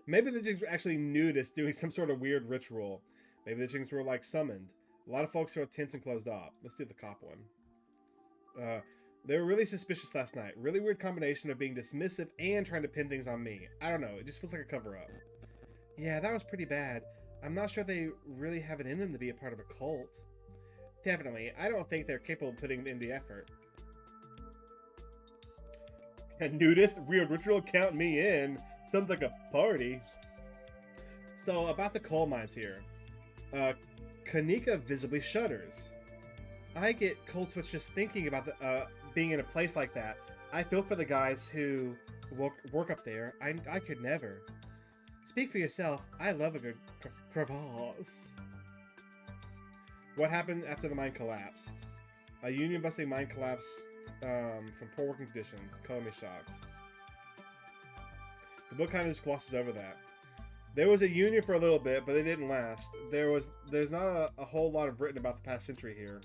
Maybe the Jinx were actually nudists doing some sort of weird ritual. Maybe the Jinx were like summoned. A lot of folks feel tense and closed off. Let's do the cop one. They were really suspicious last night. Really weird combination of being dismissive and trying to pin things on me. I don't know. It just feels like a cover-up. Yeah, that was pretty bad. I'm not sure they really have it in them to be a part of a cult. Definitely. I don't think they're capable of putting in the effort. A nudist? Weird ritual? Count me in. Sounds like a party. So, about the coal mines here. Kanika visibly shudders. I get cold sweats just thinking about the being in a place like that. I feel for the guys who work up there. I could never. Speak for yourself. I love a good crevasse. What happened after the mine collapsed? A union-busting mine collapsed from poor working conditions. Color me shocked. The book kind of just glosses over that. There was a union for a little bit, but it didn't last. There's not a whole lot of written about the past century here.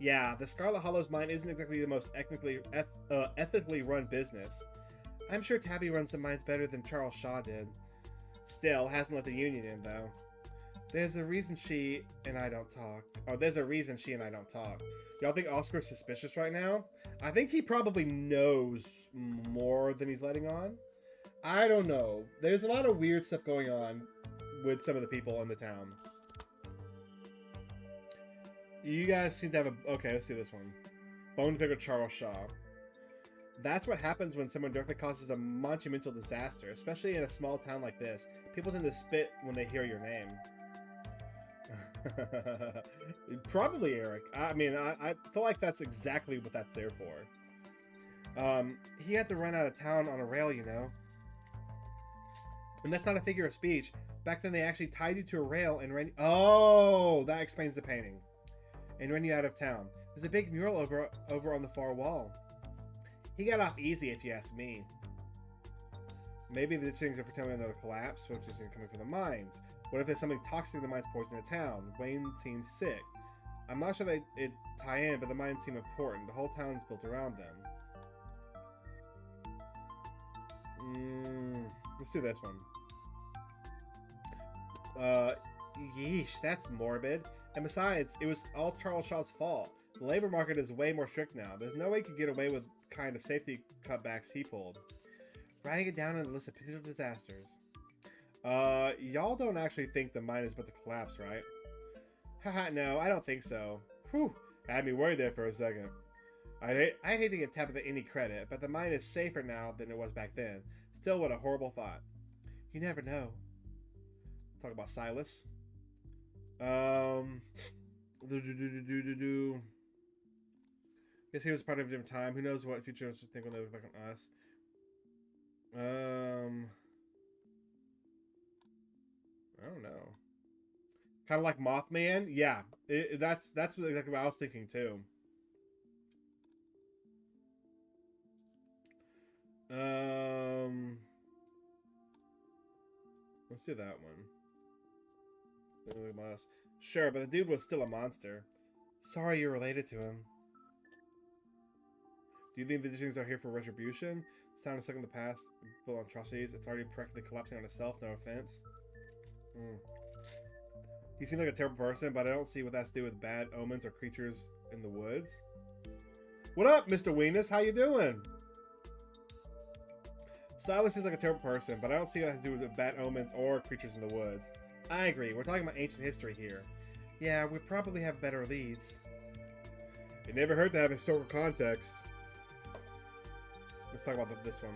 Yeah, the Scarlet Hollow's mine isn't exactly the most ethically run business. I'm sure Tabby runs the mines better than Charles Shaw did. Still, hasn't let the union in, though. There's a reason she and I don't talk. Oh, there's a reason she and I don't talk. Y'all think Oscar's suspicious right now? I think he probably knows more than he's letting on. I don't know. There's a lot of weird stuff going on with some of the people in the town. You guys seem to have a... Okay, let's do this one. Bone picker Charles Shaw. That's what happens when someone directly causes a monumental disaster, especially in a small town like this. People tend to spit when they hear your name. Probably Eric. I mean, I feel like that's exactly what that's there for. He had to run out of town on a rail, you know. And that's not a figure of speech. Back then they actually tied you to a rail and ran... Oh, that explains the painting. And ran you out of town. There's a big mural over on the far wall. He got off easy, if you ask me. Maybe the things are foretelling another collapse, which is coming from the mines. What if there's something toxic in the mines poisoning the town? Wayne seems sick. I'm not sure it tie in, but the mines seem important. The whole town is built around them. Let's do this one. Yeesh, that's morbid. And besides, it was all Charles Shaw's fault. The labor market is way more strict now. There's no way he could get away with the kind of safety cutbacks he pulled. Writing it down on the list of potential disasters. Y'all don't actually think the mine is about to collapse, right? Haha, no, I don't think so. Whew, had me worried there for a second. I'd hate to get tapped with any credit, but the mine is safer now than it was back then. Still, what a horrible thought. You never know. Talk about Silas. Guess he was part of a different time. Who knows what future will think when they look back on us. I don't know. Kind of like Mothman? Yeah. That's exactly what I was thinking too. Let's do that one. Sure, but the dude was still a monster. Sorry you're related to him. Do you think the things are here for retribution? This town is stuck in the past, built on atrocities. It's already practically collapsing on itself, no offense. He seems like a terrible person, but I don't see what that's to do with bad omens or creatures in the woods. What up, Mr. Weenus? How you doing? Silas seems like a terrible person, but I don't see what that has to do with bad omens or creatures in the woods. I agree. We're talking about ancient history here. Yeah, we probably have better leads. It never hurt to have historical context. Let's talk about this one.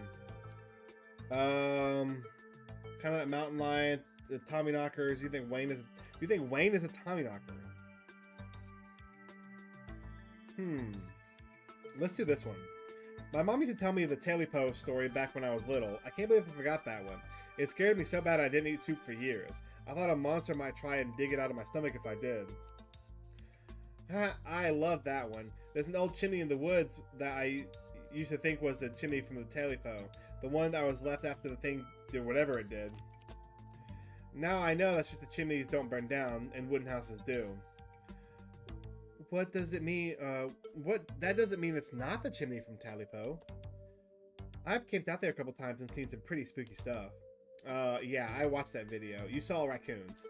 Kind of that mountain lion, the Tommyknockers. You think Wayne is a Tommyknocker? Let's do this one. My mom used to tell me the Talipo story back when I was little. I can't believe I forgot that one. It scared me so bad I didn't eat soup for years. I thought a monster might try and dig it out of my stomach if I did. I love that one. There's an old chimney in the woods that I used to think was the chimney from the Talipo. The one that was left after the thing did whatever it did. Now I know that's just the chimneys don't burn down and wooden houses do. What does it mean? That doesn't mean it's not the chimney from Talipo. I've camped out there a couple times and seen some pretty spooky stuff. Yeah, I watched that video. You saw raccoons.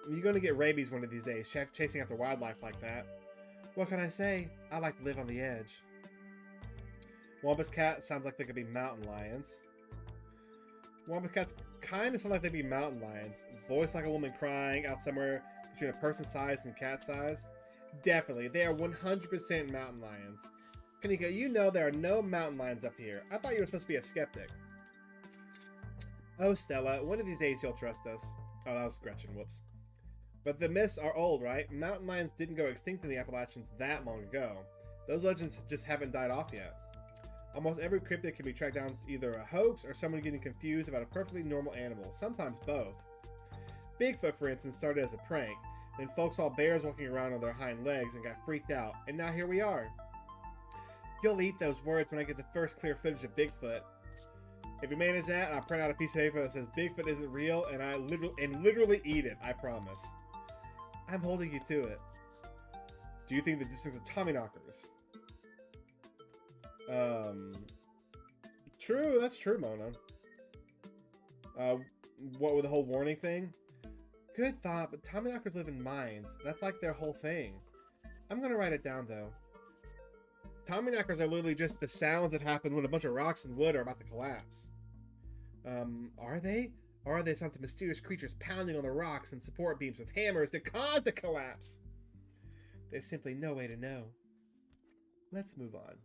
You're gonna get rabies one of these days, chasing after wildlife like that. What can I say? I like to live on the edge. Wampus Cat sounds like they could be mountain lions. Wampus Cats kind of sound like they'd be mountain lions. Voice like a woman crying out somewhere between a person size and cat size. Definitely, they are 100% mountain lions. Kanika, you know there are no mountain lions up here. I thought you were supposed to be a skeptic. Oh, Stella, one of these days you'll trust us. Oh, that was Gretchen, whoops. But the myths are old, right? Mountain lions didn't go extinct in the Appalachians that long ago. Those legends just haven't died off yet. Almost every cryptid can be tracked down to either a hoax or someone getting confused about a perfectly normal animal, sometimes both. Bigfoot, for instance, started as a prank. Then folks saw bears walking around on their hind legs and got freaked out, and now here we are. You'll eat those words when I get the first clear footage of Bigfoot. If you manage that, I'll print out a piece of paper that says Bigfoot isn't real, and I literally eat it, I promise. I'm holding you to it. Do you think that these things are Tommyknockers? True, that's true, Mona. What with the whole warning thing? Good thought, but Tommyknockers live in mines. That's like their whole thing. I'm gonna write it down, though. Tommyknockers are literally just the sounds that happen when a bunch of rocks and wood are about to collapse. Are they? Or are they sounds of mysterious creatures pounding on the rocks and support beams with hammers that cause the collapse? There's simply no way to know. Let's move on.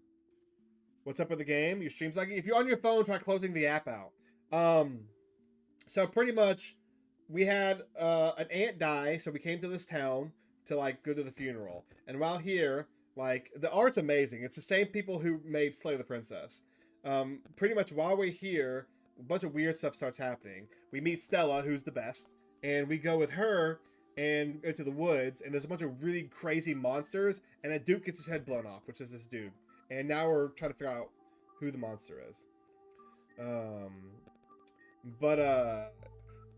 What's up with the game? Your stream's lagging? If you're on your phone, try closing the app out. So pretty much, we had an aunt die, so we came to this town to, like, go to the funeral. And while here, like, the art's amazing. It's the same people who made Slay the Princess. Pretty much while we're here, a bunch of weird stuff starts happening. We meet Stella, who's the best, and we go with her and go to the woods, and there's a bunch of really crazy monsters, and that dude gets his head blown off, which is this dude. And now we're trying to figure out who the monster is.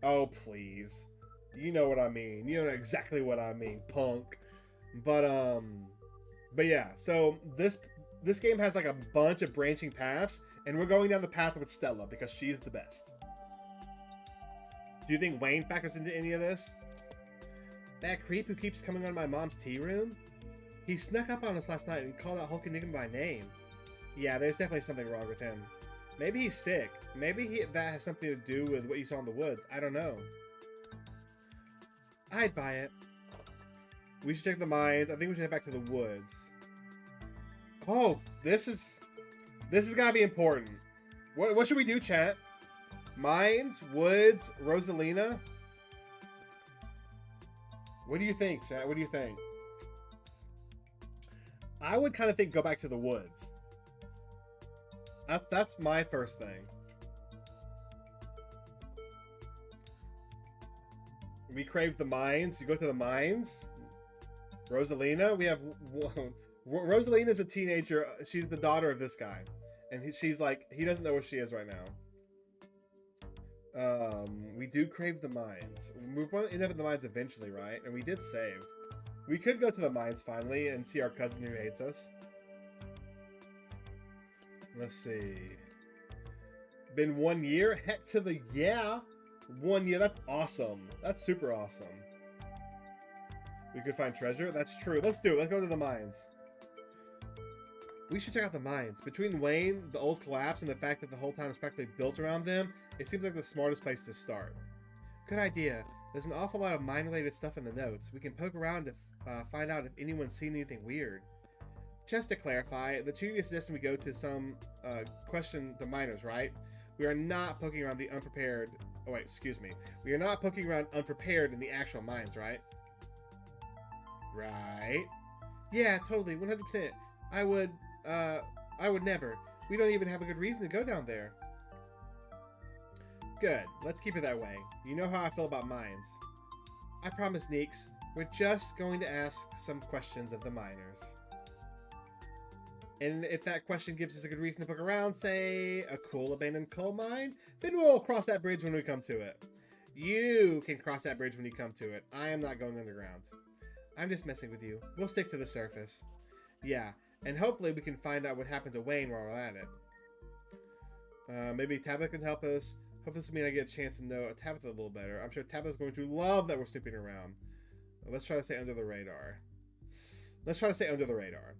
Oh, please. You know what I mean. You know exactly what I mean, punk. But yeah. So this game has like a bunch of branching paths, and we're going down the path with Stella because she's the best. Do you think Wayne factors into any of this? That creep who keeps coming on my mom's tea room? He snuck up on us last night and called out HulkingEnigma by name. Yeah, there's definitely something wrong with him. Maybe he's sick. Maybe that has something to do with what you saw in the woods. I don't know. I'd buy it. We should check the mines. I think we should head back to the woods. Oh, this is gotta be important. What should we do, chat? Mines, woods, Rosalina? What do you think, chat? What do you think? I would kind of think go back to the woods. That's my first thing. We crave the mines. You go to the mines. Rosalina, we have... Rosalina's a teenager. She's the daughter of this guy. And she's like... He doesn't know where she is right now. We do crave the mines. We want to end up in the mines eventually, right? And we did save. We could go to the mines finally and see our cousin who hates us. Let's see. Been 1 year? Heck to the yeah! 1 year, that's awesome. That's super awesome. We could find treasure? That's true. Let's do it. Let's go to the mines. We should check out the mines. Between Wayne, the old collapse, and the fact that the whole town is practically built around them, it seems like the smartest place to start. Good idea. There's an awful lot of mine-related stuff in the notes. We can poke around to find out if anyone's seen anything weird. Just to clarify, the two of you suggesting we go to some question the miners, right? We are not poking around the unprepared... Oh, wait, excuse me. We are not poking around unprepared in the actual mines, right? Right. Yeah, totally, 100%. I would never. We don't even have a good reason to go down there. Good. Let's keep it that way. You know how I feel about mines. I promise, Neeks. We're just going to ask some questions of the miners. And if that question gives us a good reason to poke around, say, a cool abandoned coal mine, then we'll cross that bridge when we come to it. You can cross that bridge when you come to it. I am not going underground. I'm just messing with you. We'll stick to the surface. Yeah, and hopefully we can find out what happened to Wayne while we're at it. Maybe Tabitha can help us. Hopefully this will mean I get a chance to know Tabitha a little better. I'm sure Tabitha's going to love that we're snooping around. Let's try to stay under the radar. Let's try to stay under the radar.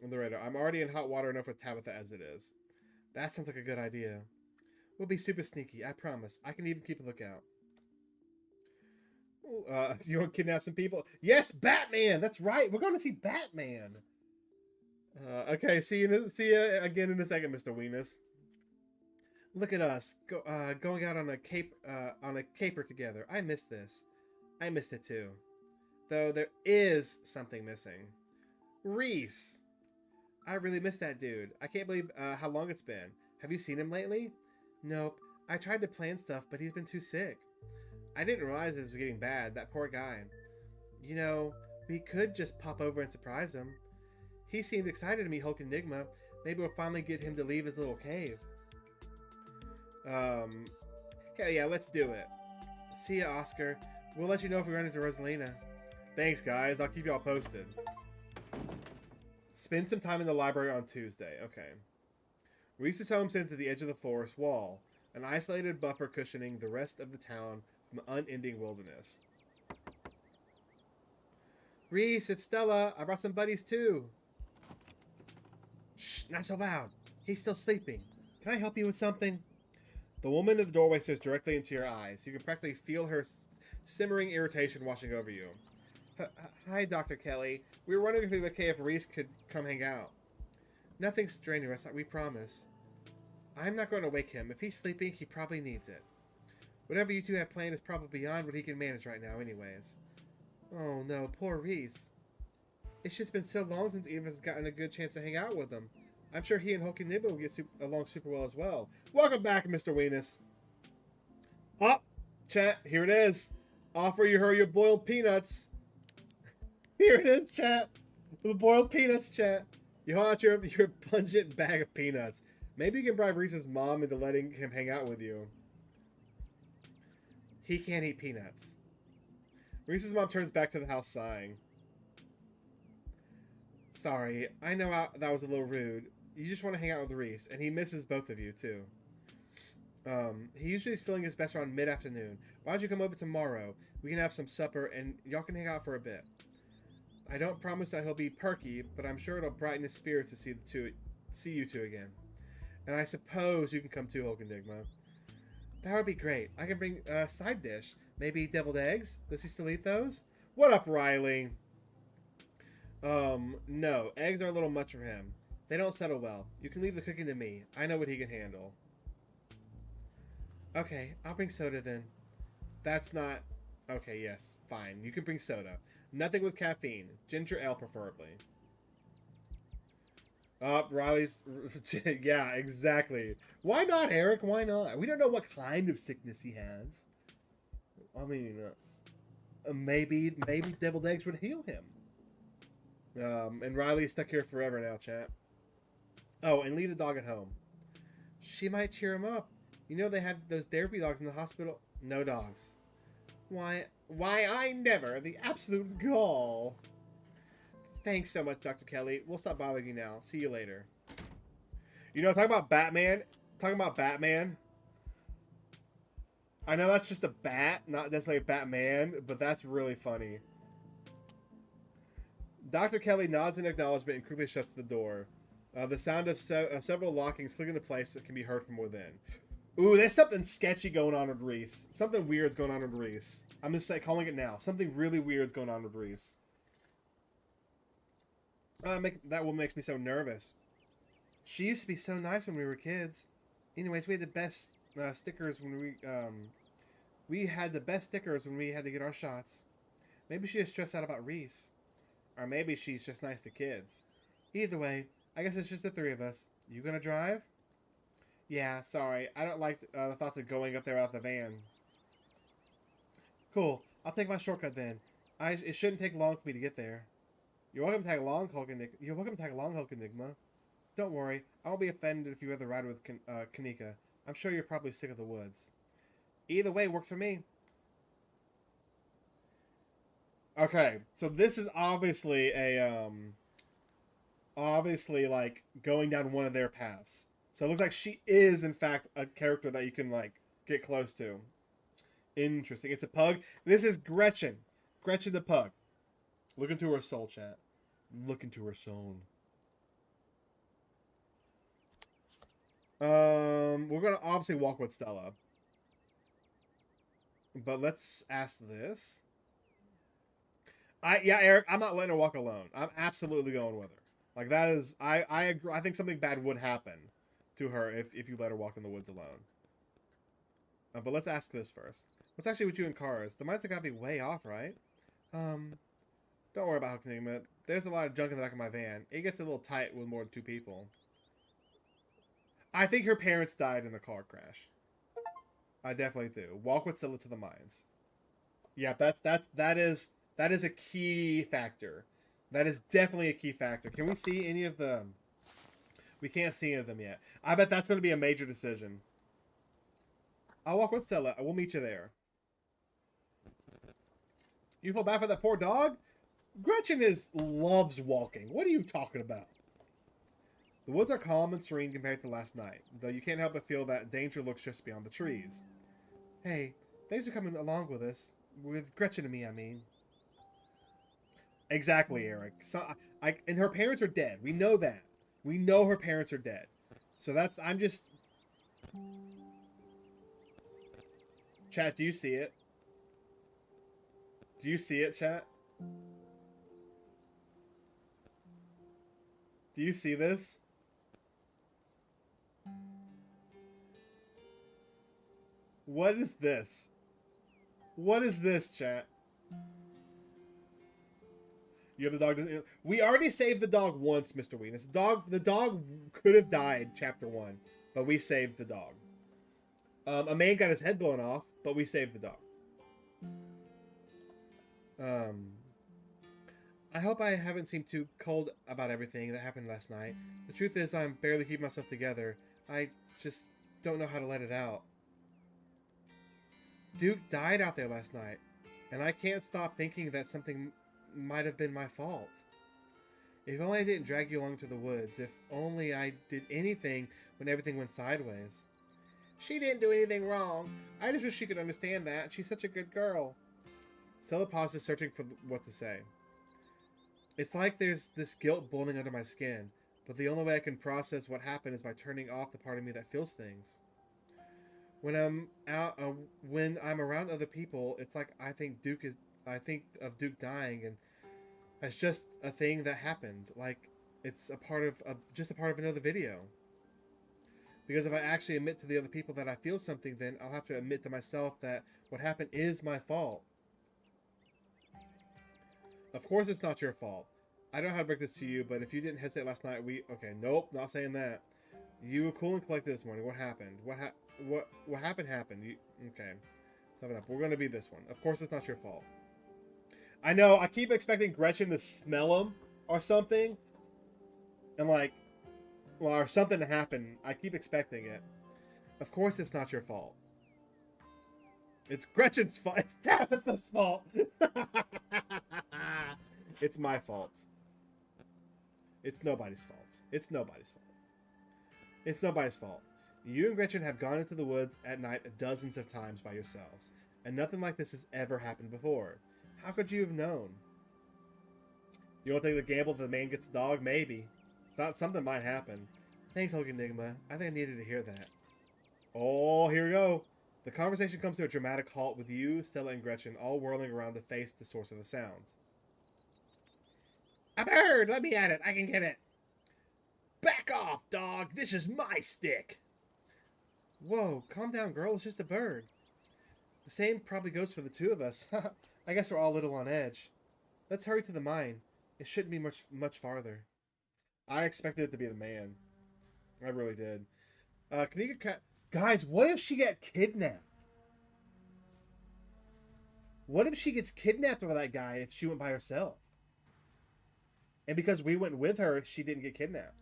On the radar. I'm already in hot water enough with Tabitha as it is. That sounds like a good idea. We'll be super sneaky, I promise. I can even keep a lookout. You want to kidnap some people? Yes, Batman! That's right! We're going to see Batman! Okay, see you again in a second, Mr. Weenus. Look at us, going out on a caper together. I missed this. I missed it too. Though there is something missing. Reese! I really miss that dude. I can't believe how long it's been. Have you seen him lately? Nope. I tried to plan stuff, but he's been too sick. I didn't realize this was getting bad. That poor guy. You know, we could just pop over and surprise him. He seemed excited to meet HulkingEnigma. Maybe we'll finally get him to leave his little cave. Hell yeah, let's do it. See ya, Oscar. We'll let you know if we run into Rosalina. Thanks, guys. I'll keep y'all posted. Spend some time in the library on Tuesday. Okay. Reese's home sits at the edge of the forest wall, an isolated buffer cushioning the rest of the town from unending wilderness. Reese, it's Stella. I brought some buddies too. Shh, not so loud. He's still sleeping. Can I help you with something? The woman in the doorway stares directly into your eyes. You can practically feel her simmering irritation washing over you. Hi, Dr. Kelly. We were wondering if it would be okay if Reese could come hang out. Nothing's straining us, we promise. I'm not going to wake him. If he's sleeping, he probably needs it. Whatever you two have planned is probably beyond what he can manage right now anyways. Oh no, poor Reese. It's just been so long since Eva's gotten a good chance to hang out with him. I'm sure he and HulkingEnigma will get along super well as well. Welcome back, Mr. Weenus. Oh, chat, here it is. Offer you her your boiled peanuts. Here it is, chat. The boiled peanuts, chat. You hold out your pungent bag of peanuts. Maybe you can bribe Reese's mom into letting him hang out with you. He can't eat peanuts. Reese's mom turns back to the house sighing. sorry. I know that was a little rude. You just want to hang out with Reese, and he misses both of you, too. He usually is feeling his best around mid-afternoon. Why don't you come over tomorrow? We can have some supper, and y'all can hang out for a bit. I don't promise that he'll be perky, but I'm sure it'll brighten his spirits to see you two again. And I suppose you can come too, HulkingEnigma. That would be great. I can bring a side dish. Maybe deviled eggs? Does he still eat those? What up, Riley? No. Eggs are a little much for him. They don't settle well. You can leave the cooking to me. I know what he can handle. Okay, I'll bring soda then. That's not... Okay, yes, fine. You can bring soda. Nothing with caffeine. Ginger ale, preferably. Riley's... yeah, exactly. Why not, Eric? Why not? We don't know what kind of sickness he has. I mean, maybe deviled eggs would heal him. And Riley's stuck here forever now, chat. Oh, and leave the dog at home. She might cheer him up. You know they have those therapy dogs in the hospital? No dogs. Why I never. The absolute gall. Thanks so much, Dr. Kelly. We'll stop bothering you now. See you later. You know, talking about Batman. I know that's just a bat, not necessarily Batman, but that's really funny. Dr. Kelly nods in acknowledgement and quickly shuts the door. The sound of several lockings click into place that can be heard from within. Ooh, there's something sketchy going on with Reese. Something weird's going on with Reese. I'm just calling it now. Something really weird's going on with Reese. That one makes me so nervous. She used to be so nice when we were kids. Anyways, we had the best stickers when we had the best stickers when we had to get our shots. Maybe she is stressed out about Reese. Or maybe she's just nice to kids. Either way, I guess it's just the three of us. You gonna drive? Yeah, sorry. I don't like the thoughts of going up there without the van. Cool. I'll take my shortcut then. It shouldn't take long for me to get there. You're welcome to tag along, HulkingEnigma. Don't worry. I won't be offended if you ever ride with Kanika. I'm sure you're probably sick of the woods. Either way works for me. Okay, so this is obviously a obviously like going down one of their paths. So it looks like she is in fact a character that you can like get close to. Interesting. It's a pug. This is Gretchen. Gretchen the pug. Look into her soul, chat. Look into her soul. We're gonna obviously walk with Stella. But let's ask this. Yeah, Eric, I'm not letting her walk alone. I'm absolutely going with her. Like that is I agree. I think something bad would happen to her if you let her walk in the woods alone. But let's ask this first. What's actually with you in cars? The mindset gotta be way off, right? Don't worry about HulkingEnigma. There's a lot of junk in the back of my van. It gets a little tight with more than 2 people. I think her parents died in a car crash. I definitely do. Walk with Stella to the mines. Yeah, that is a key factor. That is definitely a key factor. Can we see any of them? We can't see any of them yet. I bet that's going to be a major decision. I'll walk with Stella. We'll meet you there. You feel bad for that poor dog? Gretchen loves walking. What are you talking about? The woods are calm and serene compared to last night, though you can't help but feel that danger looks just beyond the trees. Hey, thanks for coming along with us. With Gretchen and me, I mean. Exactly, Eric. So, and her parents are dead. We know that. We know her parents are dead. So I'm just... Chat, do you see it? Do you see it, chat? Do you see this? What is this? What is this, chat? You have the dog. We already saved the dog once, Mr. Weenus. The dog could have died, chapter 1, but we saved the dog. A man got his head blown off, but we saved the dog. I hope I haven't seemed too cold about everything that happened last night. The truth is, I'm barely keeping myself together. I just don't know how to let it out. Duke died out there last night, and I can't stop thinking that something might have been my fault. If only I didn't drag you along to the woods. If only I did anything when everything went sideways. She didn't do anything wrong. I just wish she could understand that. She's such a good girl. Stella pauses, searching for what to say. It's like there's this guilt boiling under my skin, but the only way I can process what happened is by turning off the part of me that feels things. When I'm out, when I'm around other people, it's like I think of Duke dying, and it's just a thing that happened. Like it's a part of just a part of another video. Because if I actually admit to the other people that I feel something, then I'll have to admit to myself that what happened is my fault. Of course it's not your fault. I don't know how to break this to you, but if you didn't hesitate last night, okay, nope, not saying that. You were cool and collected this morning. What happened? What happened happened. Okay. Toughen up. We're going to be this one. Of course it's not your fault. I know, I keep expecting Gretchen to smell him or something. And like, well, or something to happen. I keep expecting it. Of course it's not your fault. It's Gretchen's fault. It's Tabitha's fault. It's my fault. It's nobody's fault. It's nobody's fault. It's nobody's fault. You and Gretchen have gone into the woods at night dozens of times by yourselves, and nothing like this has ever happened before. How could you have known? You don't take the gamble that the man gets the dog? Maybe. Something might happen. Thanks, HulkingEnigma. I think I needed to hear that. Oh, here we go. The conversation comes to a dramatic halt with you, Stella, and Gretchen all whirling around to face the source of the sound. A bird! Let me at it. I can get it. Back off, dog. This is my stick. Whoa, calm down, girl. It's just a bird. The same probably goes for the two of us. I guess we're all a little on edge. Let's hurry to the mine. It shouldn't be much farther. I expected it to be the man. I really did. Guys, what if she got kidnapped? What if she gets kidnapped by that guy if she went by herself? And because we went with her, she didn't get kidnapped.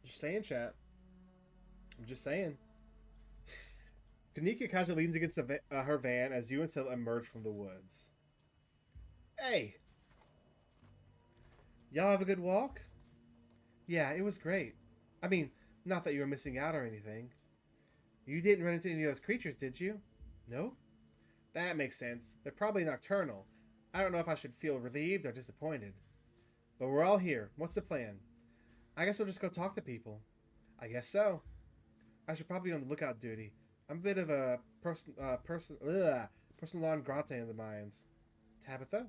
Just saying, chat. I'm just saying. Kanika casually leans against her van as you and Stella emerge from the woods. Hey! Y'all have a good walk? Yeah, it was great. I mean, not that you were missing out or anything. You didn't run into any of those creatures, did you? No? That makes sense. They're probably nocturnal. I don't know if I should feel relieved or disappointed. But we're all here. What's the plan? I guess we'll just go talk to people. I guess so. I should probably be on the lookout duty. I'm a bit of a personal non grata in the mines. Tabitha?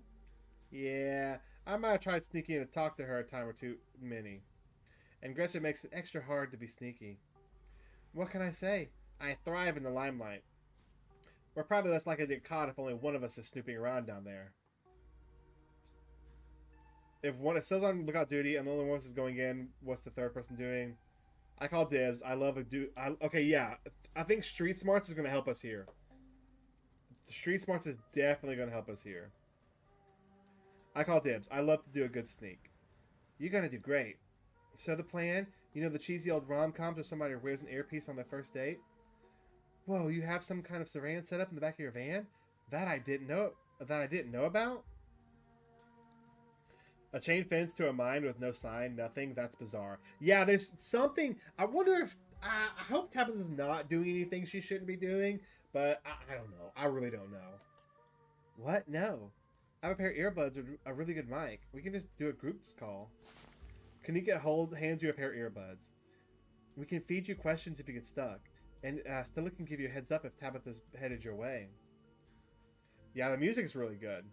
Yeah, I might have tried sneaking in to talk to her a time or two many. And Gretchen makes it extra hard to be sneaky. What can I say? I thrive in the limelight. We're probably less likely to get caught if only one of us is snooping around down there. If one says on lookout duty and the only one is going in, what's the third person doing? I call dibs. I love a okay, yeah. I think Street Smarts is going to help us here. Street Smarts is definitely going to help us here. I call dibs. I love to do a good sneak. You're going to do great. So the plan, you know the cheesy old rom-coms where somebody wears an earpiece on their first date? Whoa, you have some kind of surveillance set up in the back of your van? That I didn't know about? A chain fence to a mine with no sign, nothing. That's bizarre. Yeah, there's something. I wonder if I hope Tabitha's not doing anything she shouldn't be doing, but I don't know. I really don't know. What? No. I have a pair of earbuds with a really good mic. We can just do a group call. Kanika hands you a pair of earbuds. We can feed you questions if you get stuck. And Stella can give you a heads up if Tabitha's headed your way. Yeah, the music's really good.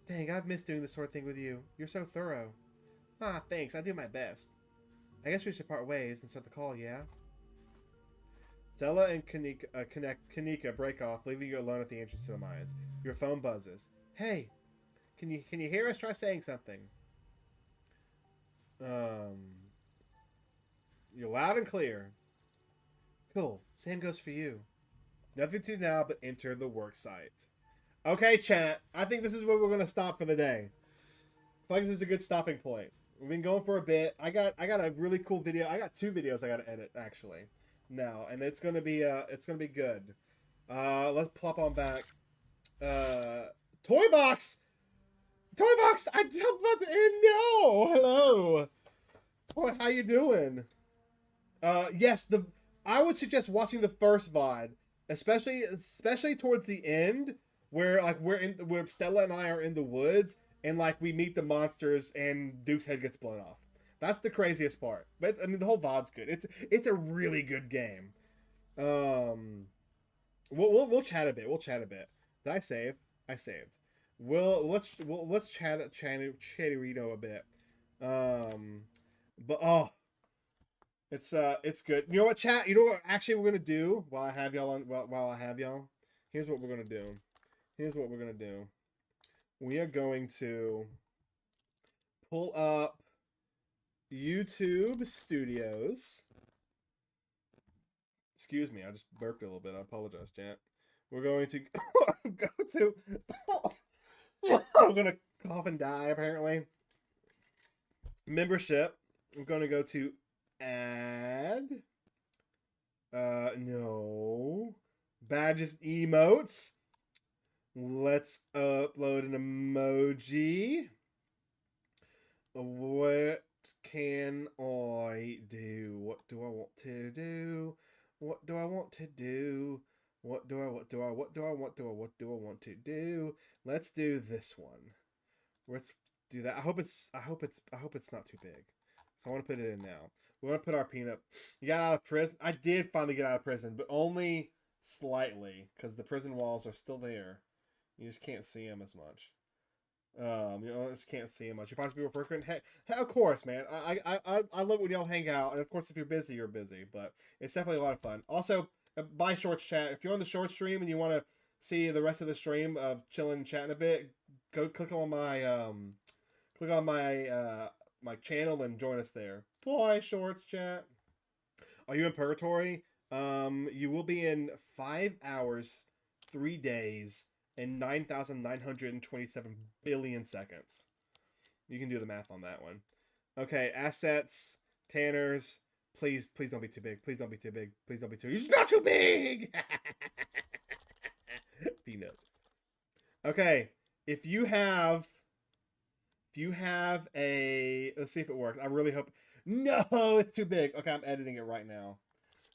Dang, I've missed doing this sort of thing with you. You're so thorough. Ah, thanks. I do my best. I guess we should part ways and start the call, yeah? Stella and Kanika break off, leaving you alone at the entrance to the mines. Your phone buzzes. Hey, can you hear us? Try saying something. You're loud and clear. Cool. Same goes for you. Nothing to do now but enter the work site. Okay, chat. I think this is where we're gonna stop for the day. I feel like this is a good stopping point. We've been going for a bit. I got a really cool video. I got 2 videos I gotta edit actually now, and it's gonna be good. Let's plop on back. Uh, Toy Box! Toy Box! I'm about to end. No! Hello! Toy, how you doing? Yes, I would suggest watching the first VOD, especially towards the end, where like where Stella and I are in the woods and like we meet the monsters and Duke's head gets blown off. That's the craziest part. But I mean, the whole VOD's good. It's a really good game. Um, we'll chat a bit. We'll chat a bit. Did I save? I saved. Let's chatterino a bit. Um, but oh, it's good. You know what, chat? You know what? Actually, we're gonna do while I have y'all on. While I have y'all, here's what we're gonna do. Here's what we're gonna do. We are going to pull up YouTube Studios. Excuse me, I just burped a little bit. I apologize, chat. We're going to go to. I'm gonna cough and die. Apparently, membership. We're gonna go to add. No. Badges, emotes. Let's upload an emoji. What can I do? What do I want to do? What do I want to do? What do I want to do? Let's do this one. Let's do that. I hope it's not too big. So I want to put it in now. We want to put our peanut. You got out of prison. I did finally get out of prison, but only slightly because the prison walls are still there. You just can't see them as much. You just can't see them much. You possibly refer to it. Hey, of course, man. I love when y'all hang out, and of course, if you're busy, you're busy. But it's definitely a lot of fun. Also, buy Shorts chat. If you're on the short stream and you want to see the rest of the stream of chilling and chatting a bit, go click on my channel and join us there. Buy Shorts chat. Are you in purgatory? You will be in 5 hours, 3 days, and 9,927 billion seconds. You can do the math on that one. Okay, assets, Tanners. Please don't be too big. Please don't be too big. Please don't be too. It's not too big. Peanut. Okay, if you have a, let's see if it works. I really hope. No, it's too big. Okay, I'm editing it right now.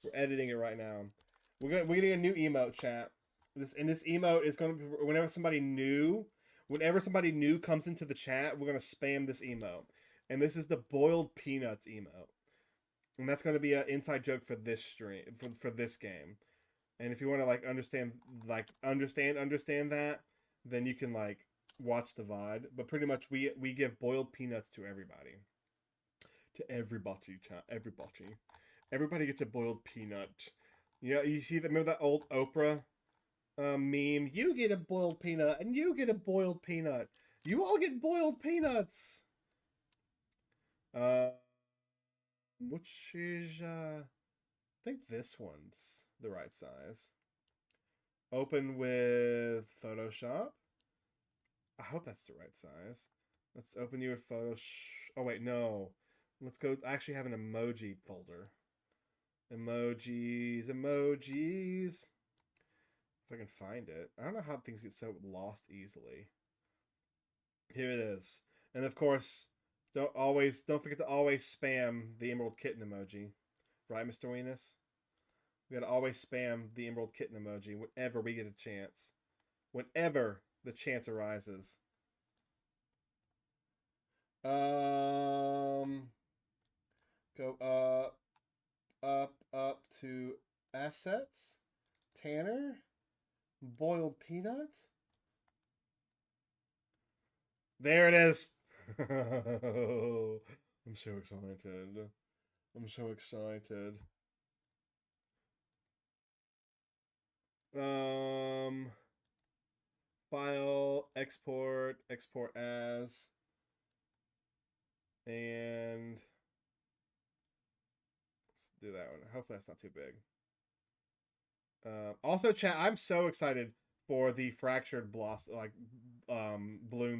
We're editing it right now. We're getting a new emote, chat. This emote is going to be whenever somebody new comes into the chat, we're going to spam this emote. And this is the boiled peanuts emote. And that's going to be an inside joke for this stream for this game. And if you want to like understand that, then you can like watch the VOD. But pretty much we give boiled peanuts to everybody. To everybody, chat. Everybody gets a boiled peanut. Yeah, you see that? Remember that old Oprah meme? You get a boiled peanut, and you get a boiled peanut. You all get boiled peanuts. Which is I think this one's the right size. Open with Photoshop. I hope that's the right size. Let's open you with Photoshop. Oh wait, no. Let's go. I actually have an emoji folder. Emojis. If I can find it. I don't know how things get so lost easily. Here it is. And of course, don't forget to always spam the Emerald Kitten emoji. Right, Mr. Weenus? We gotta always spam the Emerald Kitten emoji whenever we get a chance. Whenever the chance arises. Go up to assets. Tanner. Boiled peanut. There it is. I'm so excited. I'm so excited. File, export as, and let's do that one. Hopefully that's not too big. Also, chat, I'm so excited for the Fractured Blooms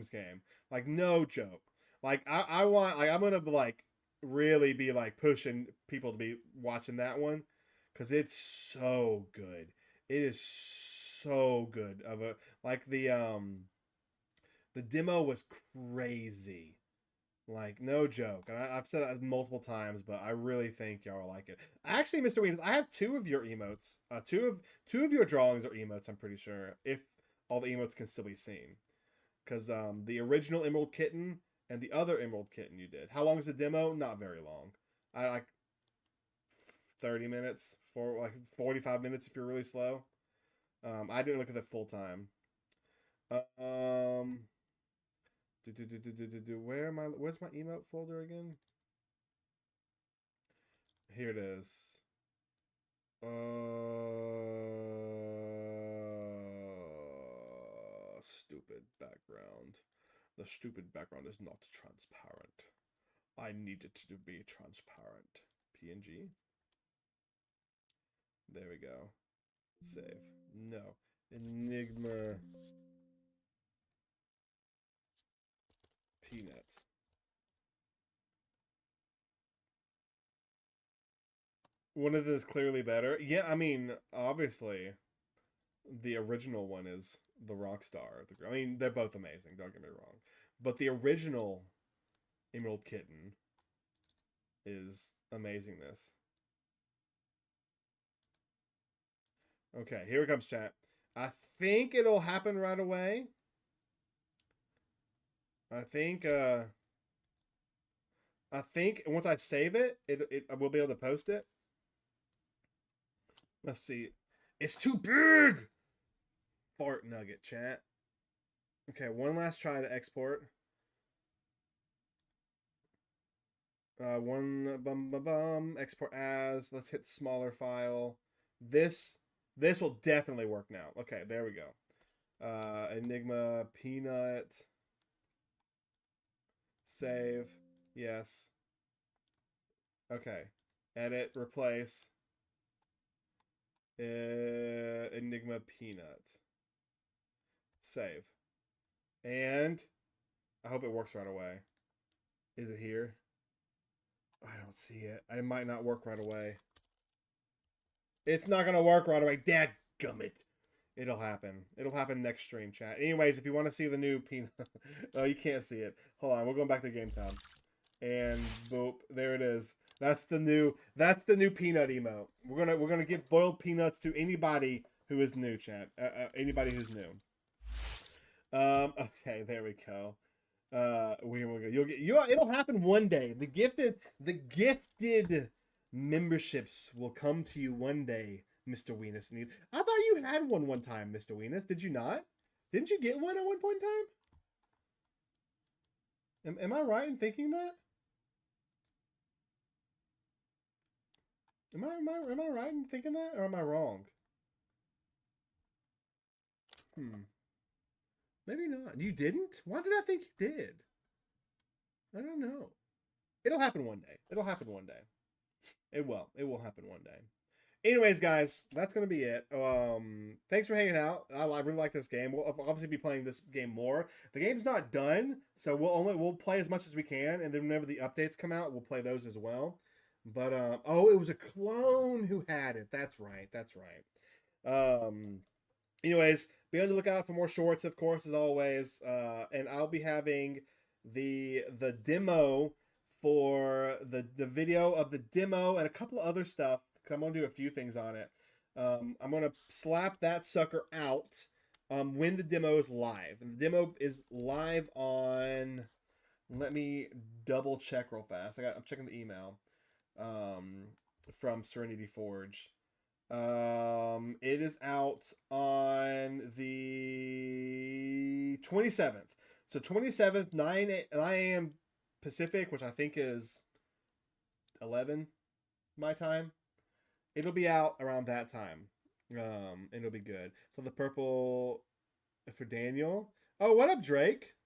game. Like, no joke. Like, I want, like, I'm gonna like really be like pushing people to be watching that one because it's so good. It is so good of a like the demo was crazy. Like no joke, and I've said that multiple times, but I really think y'all like it. Actually, Mr. Wieners, I have two of your emotes. Two of your drawings are emotes. I'm pretty sure if all the emotes can still be seen, because the original Emerald Kitten and the other Emerald Kitten you did. How long is the demo? Not very long. I like 30 minutes for like 45 minutes if you're really slow. I didn't look at the full time. Um, where am I? Where's my emote folder again? Here it is. Stupid background. The stupid background is not transparent. I need it to be transparent. PNG. There we go. Save. No. Enigma. Peanuts. One of them is clearly better. Yeah, I mean, obviously, the original one is the rock star. I mean, they're both amazing. Don't get me wrong, but the original Emerald Kitten is amazingness. Okay, here it comes, chat. I think it'll happen right away. I think once I save it, I will be able to post it. Let's see. It's too big. Fart nugget, chat. Okay, one last try to export. Export as. Let's hit smaller file. This will definitely work now. Okay, there we go. Enigma peanut. Save. Yes. Okay. Edit. Replace. Enigma peanut. Save. And I hope it works right away. Is it here? I don't see it. It might not work right away. It's not gonna work right away. Dad gummit. It'll happen. It'll happen next stream, chat. Anyways, if you want to see the new peanut, oh, you can't see it. Hold on, we're going back to Game Time, and boop, there it is. That's the new peanut emote. We're gonna give boiled peanuts to anybody who is new, chat. Anybody who's new. Okay, there we go. We will go. It'll happen one day. The gifted memberships will come to you one day, Mr. Weenus. I thought you had one time, Mr. Weenus. Did you not? Didn't you get one at one point in time? Am I right in thinking that? Am I right in thinking that, or am I wrong? Maybe not. You didn't? Why did I think you did? I don't know. It'll happen one day. It'll happen one day. It will. It will happen one day. Anyways, guys, that's gonna be it. Thanks for hanging out. I really like this game. We'll obviously be playing this game more. The game's not done, so we'll play as much as we can, and then whenever the updates come out, we'll play those as well. But oh, it was a clone who had it. That's right. That's right. Anyways, be on the lookout for more shorts, of course, as always. And I'll be having the demo for the video of the demo and a couple of other stuff. Cause I'm gonna do a few things on it. I'm gonna slap that sucker out when the demo is live. And the demo is live on. Let me double check real fast. I'm checking the email from Serenity Forge. It is out on the 27th. So 27th, 9 a.m. Pacific, which I think is 11 my time. It'll be out around that time. It'll be good. So the purple for Daniel. Oh, what up, Drake?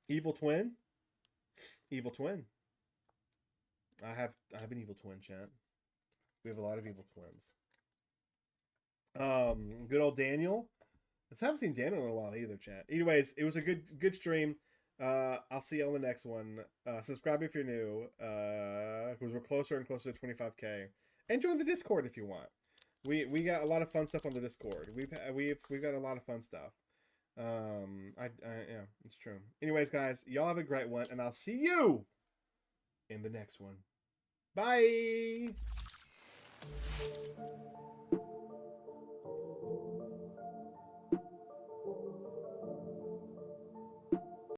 Evil twin. Evil twin. I have an evil twin, chat. We have a lot of evil twins. Good old Daniel. I haven't seen Daniel in a while either, chat. Anyways, it was a good stream. I'll see you on the next one. Subscribe if you're new. Because we're closer and closer to 25K. And join the Discord if you want. We got a lot of fun stuff on the Discord. We've got a lot of fun stuff. Yeah, it's true. Anyways, guys, y'all have a great one, and I'll see you in the next one. Bye.